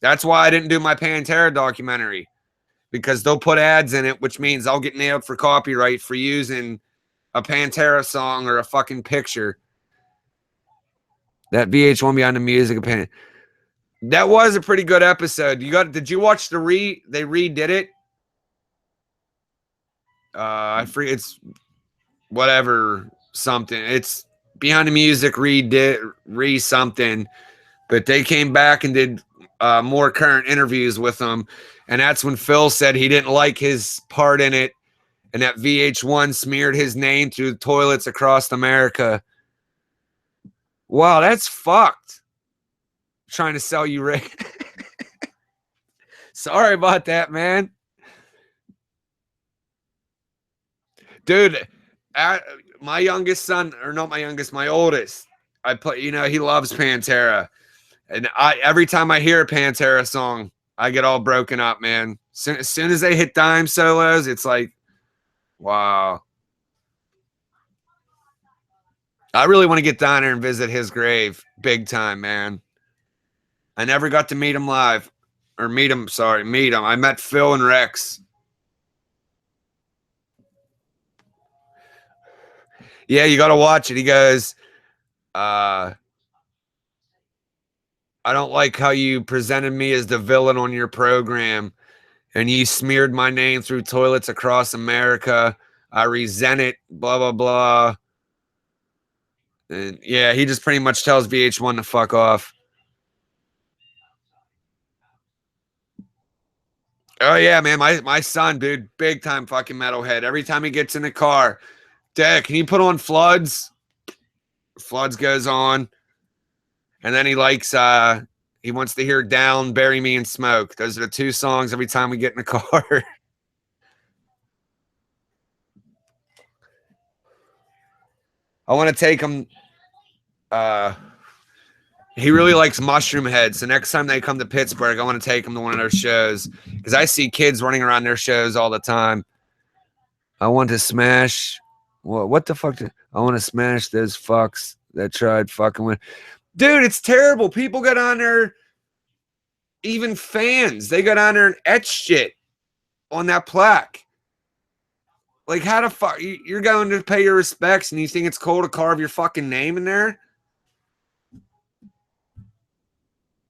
That's why I didn't do my Pantera documentary, because they'll put ads in it, which means I'll get nailed for copyright for using a Pantera song or a fucking picture. That VH1 Behind the Music opinion. That was a pretty good episode. Did you watch they redid it? I forget, it's whatever something. It's Behind the Music redid something, but they came back and did more current interviews with them, and that's when Phil said he didn't like his part in it, and that VH1 smeared his name through toilets across America. Wow, that's fucked. Trying to sell you Sorry about that, man. Dude, my youngest son, or not my youngest, my oldest, I play, you know, he loves Pantera. And every time I hear a Pantera song, I get all broken up, man. As soon as they hit Dime solos, it's like, wow. I really want to get down there and visit his grave big time, man. I never got to meet him live. Or meet him. I met Phil and Rex. Yeah, you got to watch it. He goes, I don't like how you presented me as the villain on your program, and you smeared my name through toilets across America. I resent it, blah, blah, blah. And yeah, he just pretty much tells VH1 to fuck off. Oh yeah, man. My son, dude, big time fucking metalhead. Every time he gets in the car, Dad, can you put on Floods? Floods goes on. And then he wants to hear Down, Bury Me in Smoke. Those are the two songs every time we get in the car. I want to take him. He really likes Mushroom Head. So next time they come to Pittsburgh, I want to take him to one of their shows because I see kids running around their shows all the time. I want to smash. What the fuck? I want to smash those fucks that tried fucking with. Dude, it's terrible. People get on there, even fans, they go down there and etch shit on that plaque. Like, how the fuck? You're going to pay your respects and you think it's cool to carve your fucking name in there?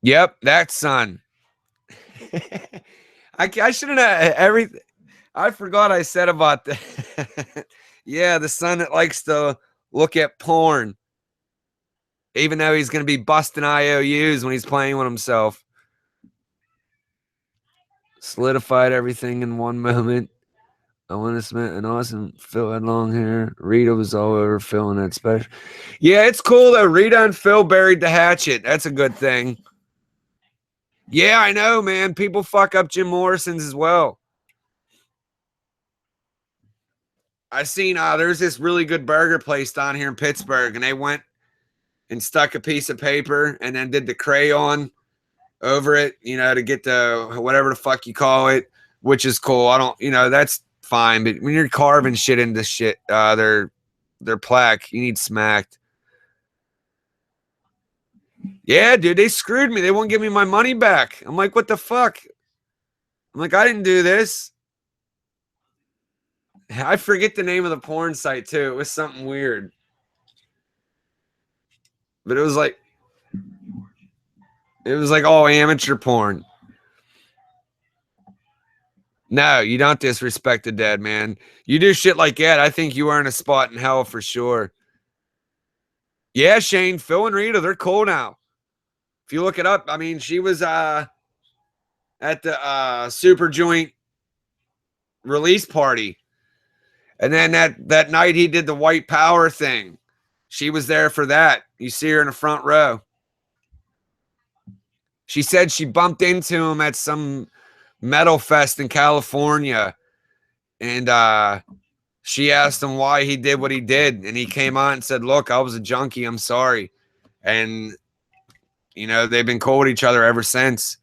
Yep, that son. I shouldn't have everything. I forgot I said about that. Yeah, the son that likes to look at porn, even though he's going to be busting IOUs when he's playing with himself. Solidified everything in one moment. I want to spend an awesome Phil had long hair. Rita was all over Phil and that special. Yeah, it's cool though. Rita and Phil buried the hatchet. That's a good thing. Yeah, I know, man. People fuck up Jim Morrison's as well. I seen there's this really good burger place down here in Pittsburgh, and they went and stuck a piece of paper and then did the crayon over it, to get the whatever the fuck you call it, which is cool. I don't, that's fine. But when you're carving shit into shit, their plaque, you need smacked. Yeah, dude, they screwed me. They won't give me my money back. I'm like, what the fuck? I'm like, I didn't do this. I forget the name of the porn site too. It was something weird. But it was like all amateur porn. No, you don't disrespect the dead, man. You do shit like that, I think you earn a spot in hell for sure. Yeah, Shane, Phil and Rita, they're cool now. If you look it up, I mean, she was at the Super Joint release party. And then that night he did the White Power thing. She was there for that. You see her in the front row. She said she bumped into him at some metal fest in California. And she asked him why he did what he did. And he came on and said, look, I was a junkie. I'm sorry. And, they've been cool with each other ever since.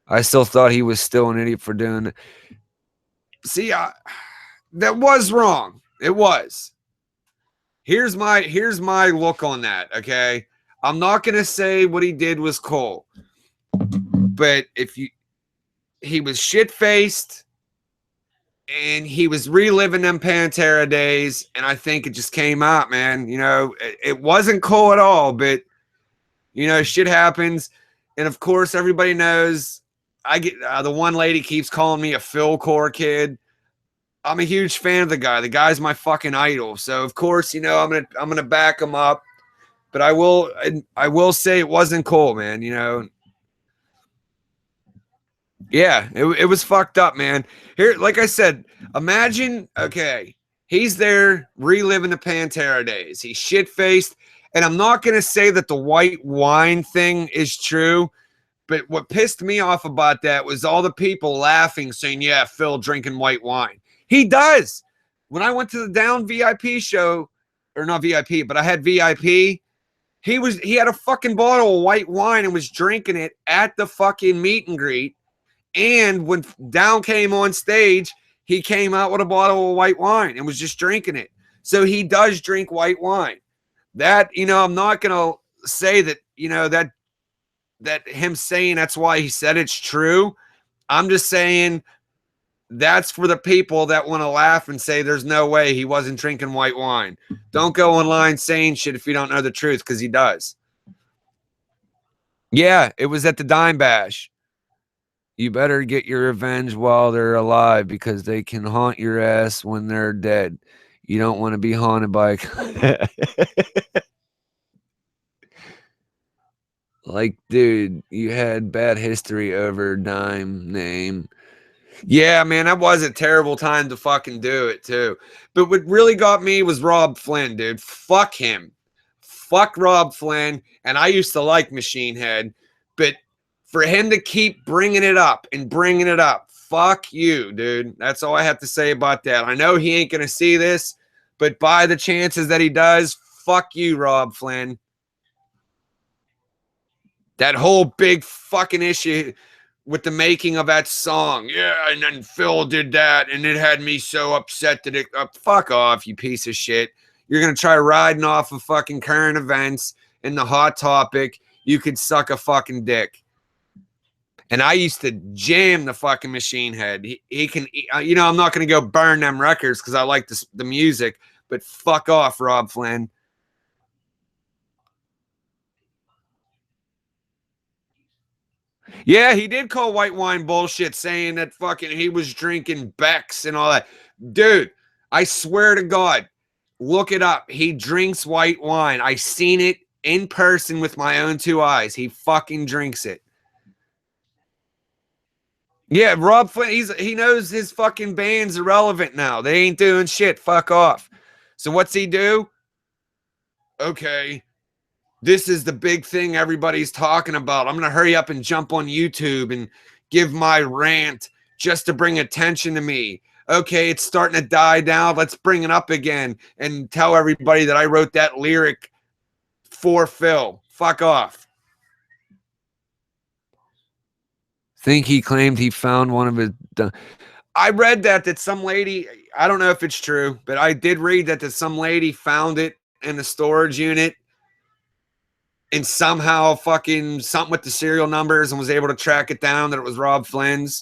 I still thought he was still an idiot for doing it. See, that was wrong. It was. Here's my look on that, okay? I'm not going to say what he did was cool. But he was shit-faced and he was reliving them Pantera days, and I think it just came out, man. It wasn't cool at all, but shit happens. And of course, everybody knows I get the one lady keeps calling me a Philcore kid. I'm a huge fan of the guy. The guy's my fucking idol. So of course, I'm gonna back him up. But I will say it wasn't cool, man. Yeah, it was fucked up, man. Here, like I said, imagine, okay, he's there reliving the Pantera days. He's shit-faced. And I'm not going to say that the white wine thing is true, but what pissed me off about that was all the people laughing, saying, yeah, Phil drinking white wine. He does. When I went to the Down VIP show, or not VIP, but I had VIP, he had a fucking bottle of white wine and was drinking it at the fucking meet and greet. And when Down came on stage, he came out with a bottle of white wine and was just drinking it. So he does drink white wine. That, I'm not going to say that, that him saying that's why he said it's true. I'm just saying that's for the people that want to laugh and say there's no way he wasn't drinking white wine. Don't go online saying shit if you don't know the truth, because he does. Yeah, it was at the Dime Bash. You better get your revenge while they're alive, because they can haunt your ass when they're dead. You don't want to be haunted by like, dude, you had bad history over Dime name. Yeah, man, that was a terrible time to fucking do it too. But what really got me was Rob Flynn, dude. Fuck him. Fuck Rob Flynn. And I used to like Machine Head, but for him to keep bringing it up and bringing it up, fuck you, dude. That's all I have to say about that. I know he ain't gonna see this, but by the chances that he does, fuck you, Rob Flynn. That whole big fucking issue with the making of that song. Yeah, and then Phil did that, and it had me so upset that it fuck off, you piece of shit. You're gonna try riding off of fucking current events in the hot topic. You could suck a fucking dick. And I used to jam the fucking Machine Head. He can, you know, I'm not gonna go burn them records because I like the music, but fuck off, Rob Flynn. Yeah, he did call white wine bullshit, saying that fucking he was drinking Beck's and all that. Dude, I swear to God, look it up. He drinks white wine. I seen it in person with my own two eyes. He fucking drinks it. Yeah, Rob Flynn, he knows his fucking band's irrelevant now. They ain't doing shit. Fuck off. So what's he do? Okay, this is the big thing everybody's talking about. I'm going to hurry up and jump on YouTube and give my rant just to bring attention to me. Okay, it's starting to die down. Let's bring it up again and tell everybody that I wrote that lyric for Phil. Fuck off. Think he claimed he found one of his. I read that some lady, I don't know if it's true, but I did read that some lady found it in the storage unit and somehow fucking something with the serial numbers and was able to track it down that it was Rob Flynn's.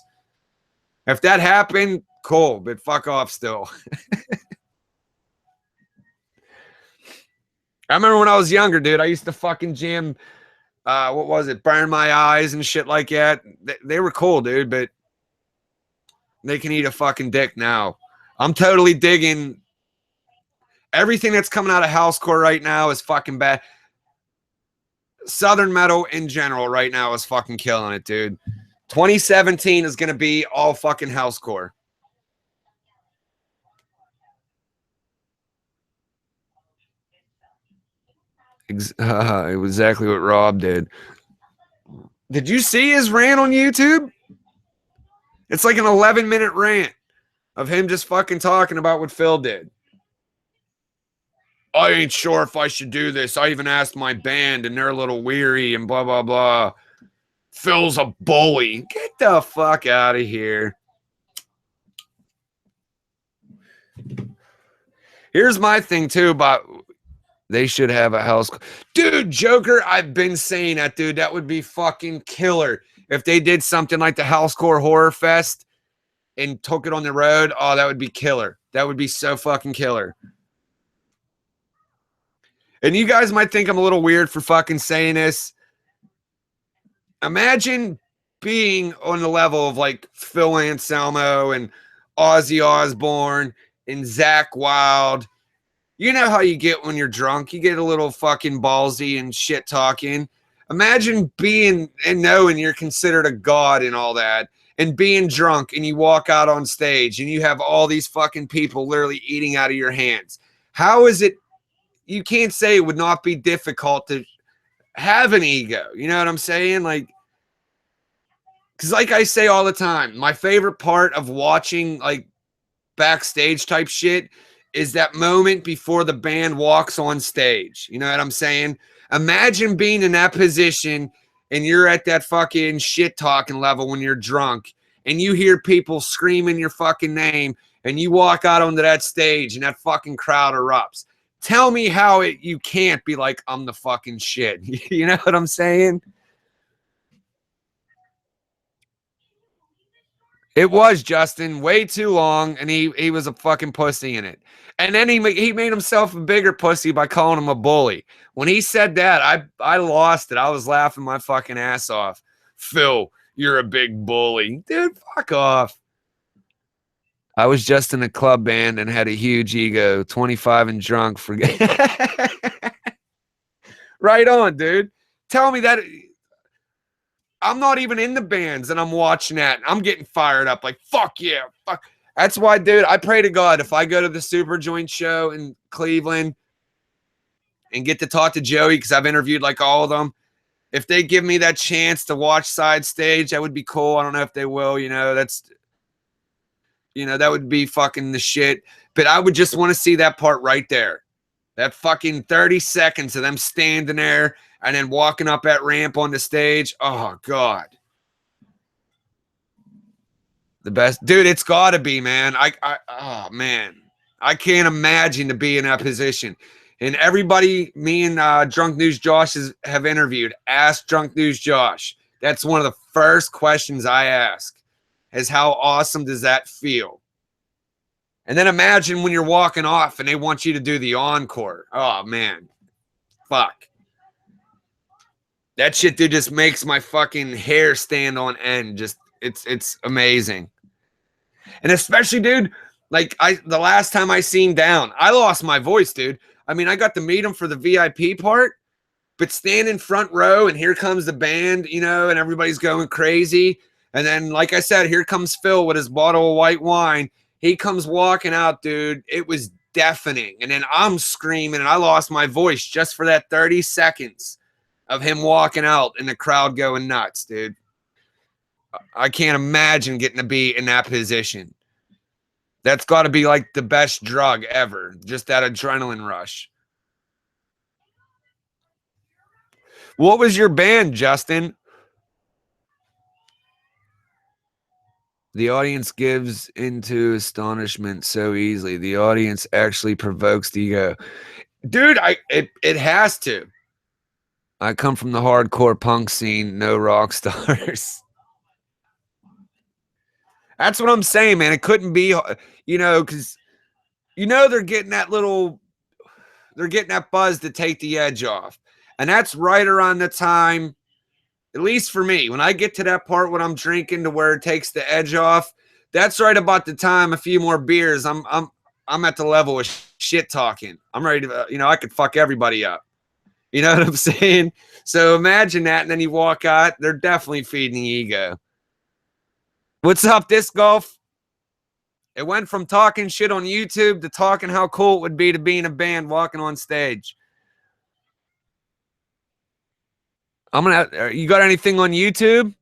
If that happened, cool, but fuck off still. I remember when I was younger, dude, I used to fucking jam, what was it, Burn My Eyes and shit like that. They were cool, dude, but they can eat a fucking dick now. I'm totally digging everything that's coming out of housecore right now is fucking bad. Southern metal in general right now is fucking killing it, dude. 2017 is going to be all fucking housecore. It was exactly what Rob did. Did you see his rant on YouTube? It's like an 11-minute rant of him just fucking talking about what Phil did. I ain't sure if I should do this. I even asked my band and they're a little weary and blah, blah, blah. Phil's a bully. Get the fuck out of here. Here's my thing, too, about they should have a house. Dude, Joker, I've been saying that, dude. That would be fucking killer. If they did something like the Housecore Horror Fest and took it on the road, oh, that would be killer. That would be so fucking killer. And you guys might think I'm a little weird for fucking saying this. Imagine being on the level of like Phil Anselmo and Ozzy Osbourne and Zakk Wylde. You know how you get when you're drunk. You get a little fucking ballsy and shit talking. Imagine being and knowing you're considered a god and all that, and being drunk and you walk out on stage and you have all these fucking people literally eating out of your hands. How is it? You can't say it would not be difficult to have an ego. You know what I'm saying? Like, because like I say all the time, my favorite part of watching like backstage type shit is that moment before the band walks on stage. You know what I'm saying? Imagine being in that position and you're at that fucking shit talking level when you're drunk and you hear people screaming your fucking name and you walk out onto that stage and that fucking crowd erupts. Tell me how you can't be like, I'm the fucking shit. You know what I'm saying? It was Justin way too long, and he was a fucking pussy in it. And then he made himself a bigger pussy by calling him a bully. When he said that, I lost it. I was laughing my fucking ass off. Phil, you're a big bully. Dude, fuck off. I was just in a club band and had a huge ego, 25 and drunk. Right on, dude. Tell me that. I'm not even in the bands and I'm watching that and I'm getting fired up like, fuck yeah, fuck. That's why, dude, I pray to God if I go to the Super Joint show in Cleveland and get to talk to Joey, because I've interviewed like all of them, if they give me that chance to watch side stage, that would be cool. I don't know if they will, that would be fucking the shit. But I would just want to see that part right there. That fucking 30 seconds of them standing there and then walking up that ramp on the stage. Oh, God. The best. Dude, it's got to be, man. Oh, man. I can't imagine to be in that position. And everybody me and Drunk News Josh have interviewed, ask Drunk News Josh. That's one of the first questions I ask, is how awesome does that feel? And then imagine when you're walking off and they want you to do the encore. Oh, man. Fuck. That shit, dude, just makes my fucking hair stand on end. Just, it's amazing. And especially, dude, like the last time I seen Down, I lost my voice, dude. I mean, I got to meet him for the VIP part, but standing front row and here comes the band, and everybody's going crazy. And then, like I said, here comes Phil with his bottle of white wine. He comes walking out, dude. It was deafening. And then I'm screaming, and I lost my voice just for that 30 seconds of him walking out and the crowd going nuts, dude. I can't imagine getting to be in that position. That's got to be like the best drug ever, just that adrenaline rush. What was your band, Justin? The audience gives into astonishment so easily. The audience actually provokes the ego. Dude, it has to. I come from the hardcore punk scene, no rock stars. That's what I'm saying, man. It couldn't be, because, they're getting that buzz to take the edge off. And that's right around the time, at least for me, when I get to that part when I'm drinking to where it takes the edge off, that's right about the time, a few more beers, I'm at the level of shit talking. I'm ready to, I could fuck everybody up. You know what I'm saying? So imagine that, and then you walk out, they're definitely feeding the ego. What's up, Disc Golf? It went from talking shit on YouTube to talking how cool it would be to be in a band walking on stage. You got anything on YouTube,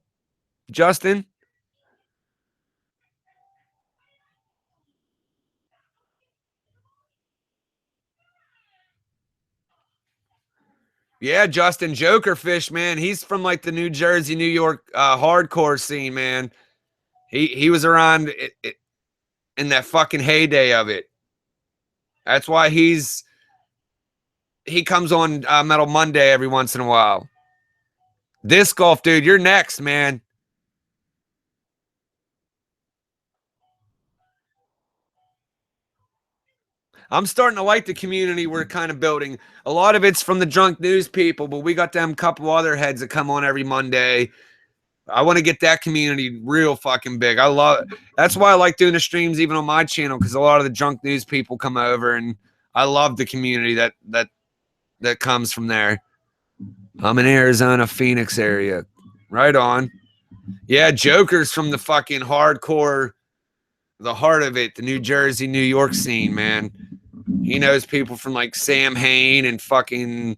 Justin? Yeah, Justin Jokerfish, man. He's from like the New Jersey, New York hardcore scene, man. He was around in that fucking heyday of it. That's why he comes on Metal Monday every once in a while. Disc Golf, dude, you're next, man. I'm starting to like the community we're kind of building. A lot of it's from the Drunk News people, but we got them couple other heads that come on every Monday. I want to get that community real fucking big. That's why I like doing the streams even on my channel, because a lot of the Drunk News people come over, and I love the community that comes from there. I'm in Arizona, Phoenix area. Right on. Yeah, Joker's from the fucking hardcore, the heart of it, the New Jersey, New York scene, man. He knows people from like Sam Hain and fucking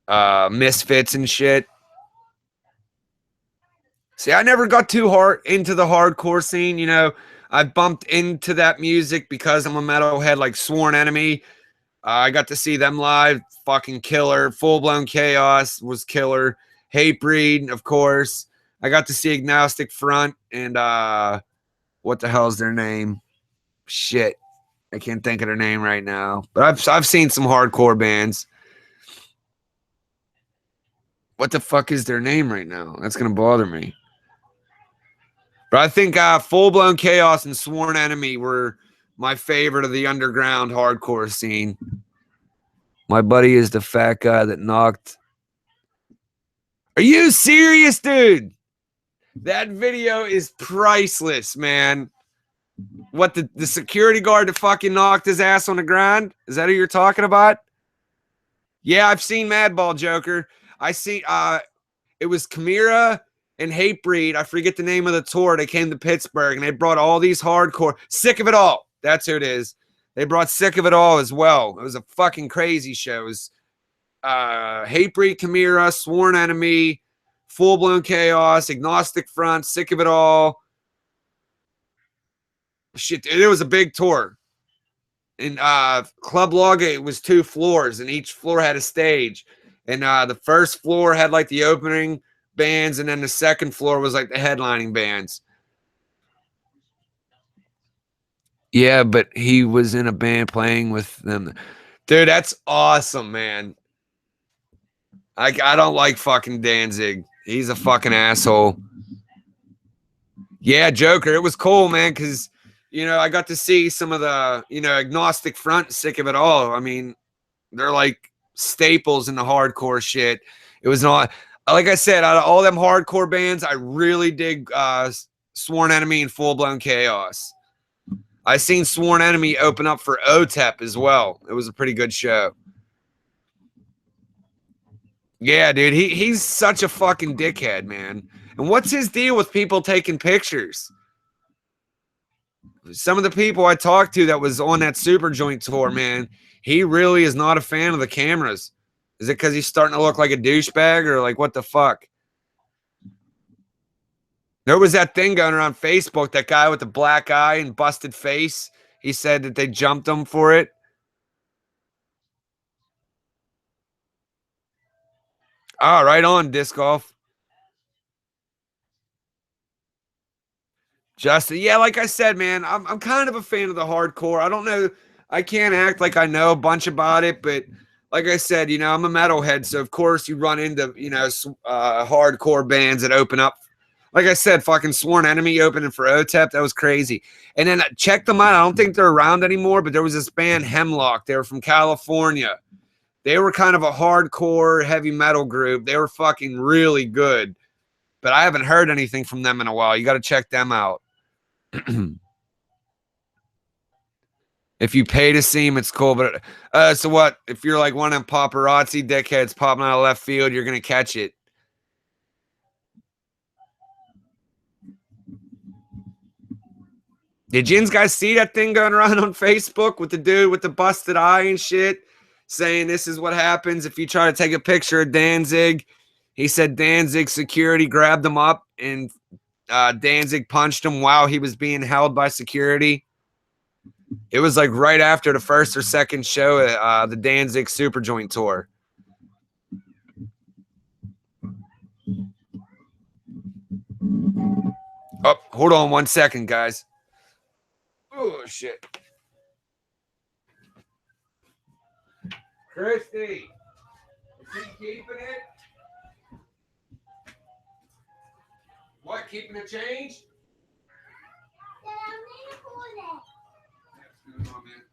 Misfits and shit. See, I never got too hard into the hardcore scene. I bumped into that music because I'm a metalhead like Sworn Enemy. I got to see them live. Fucking killer. Full Blown Chaos was killer. Hatebreed, of course. I got to see Agnostic Front and what the hell's their name? Shit. I can't think of their name right now. But I've seen some hardcore bands. What the fuck is their name right now? That's going to bother me. But I think Full Blown Chaos and Sworn Enemy were my favorite of the underground hardcore scene. My buddy is the fat guy that knocked. Are you serious, dude? That video is priceless, man. What, the security guard that fucking knocked his ass on the ground? Is that who you're talking about? Yeah, I've seen Madball, Joker. I see. it was Chimera and Hatebreed. I forget the name of the tour. They came to Pittsburgh and they brought all these hardcore. Sick of It All. That's who it is. They brought Sick of It All as well. It was a fucking crazy show. It was Hatebreed, Chimera, Sworn Enemy, Full Blown Chaos, Agnostic Front, Sick of It All. Shit, it was a big tour. And Club Lawgate was 2 floors, and each floor had a stage. And the first floor had like the opening bands, and then the second floor was like the headlining bands. Yeah, but he was in a band playing with them. Dude, that's awesome, man. I don't like fucking Danzig. He's a fucking asshole. Yeah, Joker. It was cool, man, because, you know, I got to see some of the, you know, Agnostic Front, Sick of It All. I mean, they're like staples in the hardcore shit. It was not, like I said, out of all them hardcore bands, I really dig Sworn Enemy and Full Blown Chaos. I seen Sworn Enemy open up for OTEP as well. It was a pretty good show. Yeah, dude, he's such a fucking dickhead, man. And what's his deal with people taking pictures? Some of the people I talked to that was on that Super Joint tour, man, he really is not a fan of the cameras. Is it because he's starting to look like a douchebag, or like what the fuck? There was that thing going around Facebook, that guy with the black eye and busted face. He said that they jumped him for it. Oh, right on, Disc Golf. Justin, yeah, like I said, man, I'm kind of a fan of the hardcore. I don't know. I can't act like I know a bunch about it, but like I said, you know, I'm a metalhead. So, of course, you run into, you know, hardcore bands that open up. Like I said, fucking Sworn Enemy opening for OTEP. That was crazy. And then check them out. I don't think they're around anymore, but there was this band, Hemlock. They were from California. They were kind of a hardcore heavy metal group. They were fucking really good. But I haven't heard anything from them in a while. You got to check them out. If you pay to see them, it's cool. But so what? If you're like one of them paparazzi dickheads popping out of left field, you're going to catch it. Did you guys see that thing going around on Facebook with the dude with the busted eye and shit, saying this is what happens if you try to take a picture of Danzig? He said Danzig security grabbed him up and Danzig punched him while he was being held by security. It was like right after the first or second show at the Danzig Super Joint tour. Oh, hold on 1 second, guys. Oh, shit. Christy, is he keeping it? What, keeping the change? What's going on, man?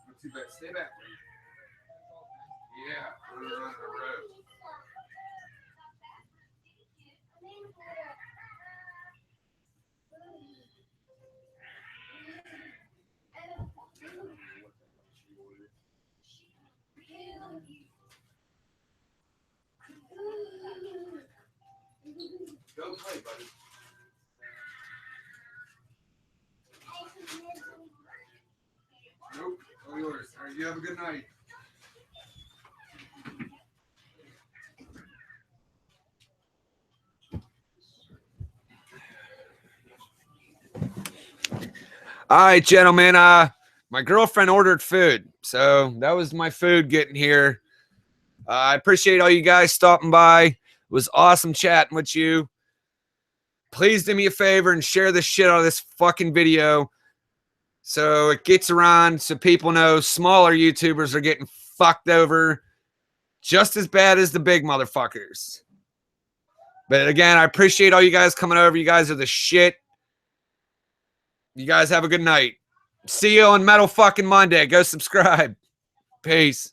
Not too bad. Stay back, please. Yeah, we're on the road. Go play, buddy. Nope, all yours. All right, you have a good night. All right, gentlemen. My girlfriend ordered food, so that was my food getting here. I appreciate all you guys stopping by. It was awesome chatting with you. Please do me a favor and share the shit out of this fucking video so it gets around, so people know smaller YouTubers are getting fucked over just as bad as the big motherfuckers. But again, I appreciate all you guys coming over. You guys are the shit. You guys have a good night. See you on Metal fucking Monday. Go subscribe. Peace.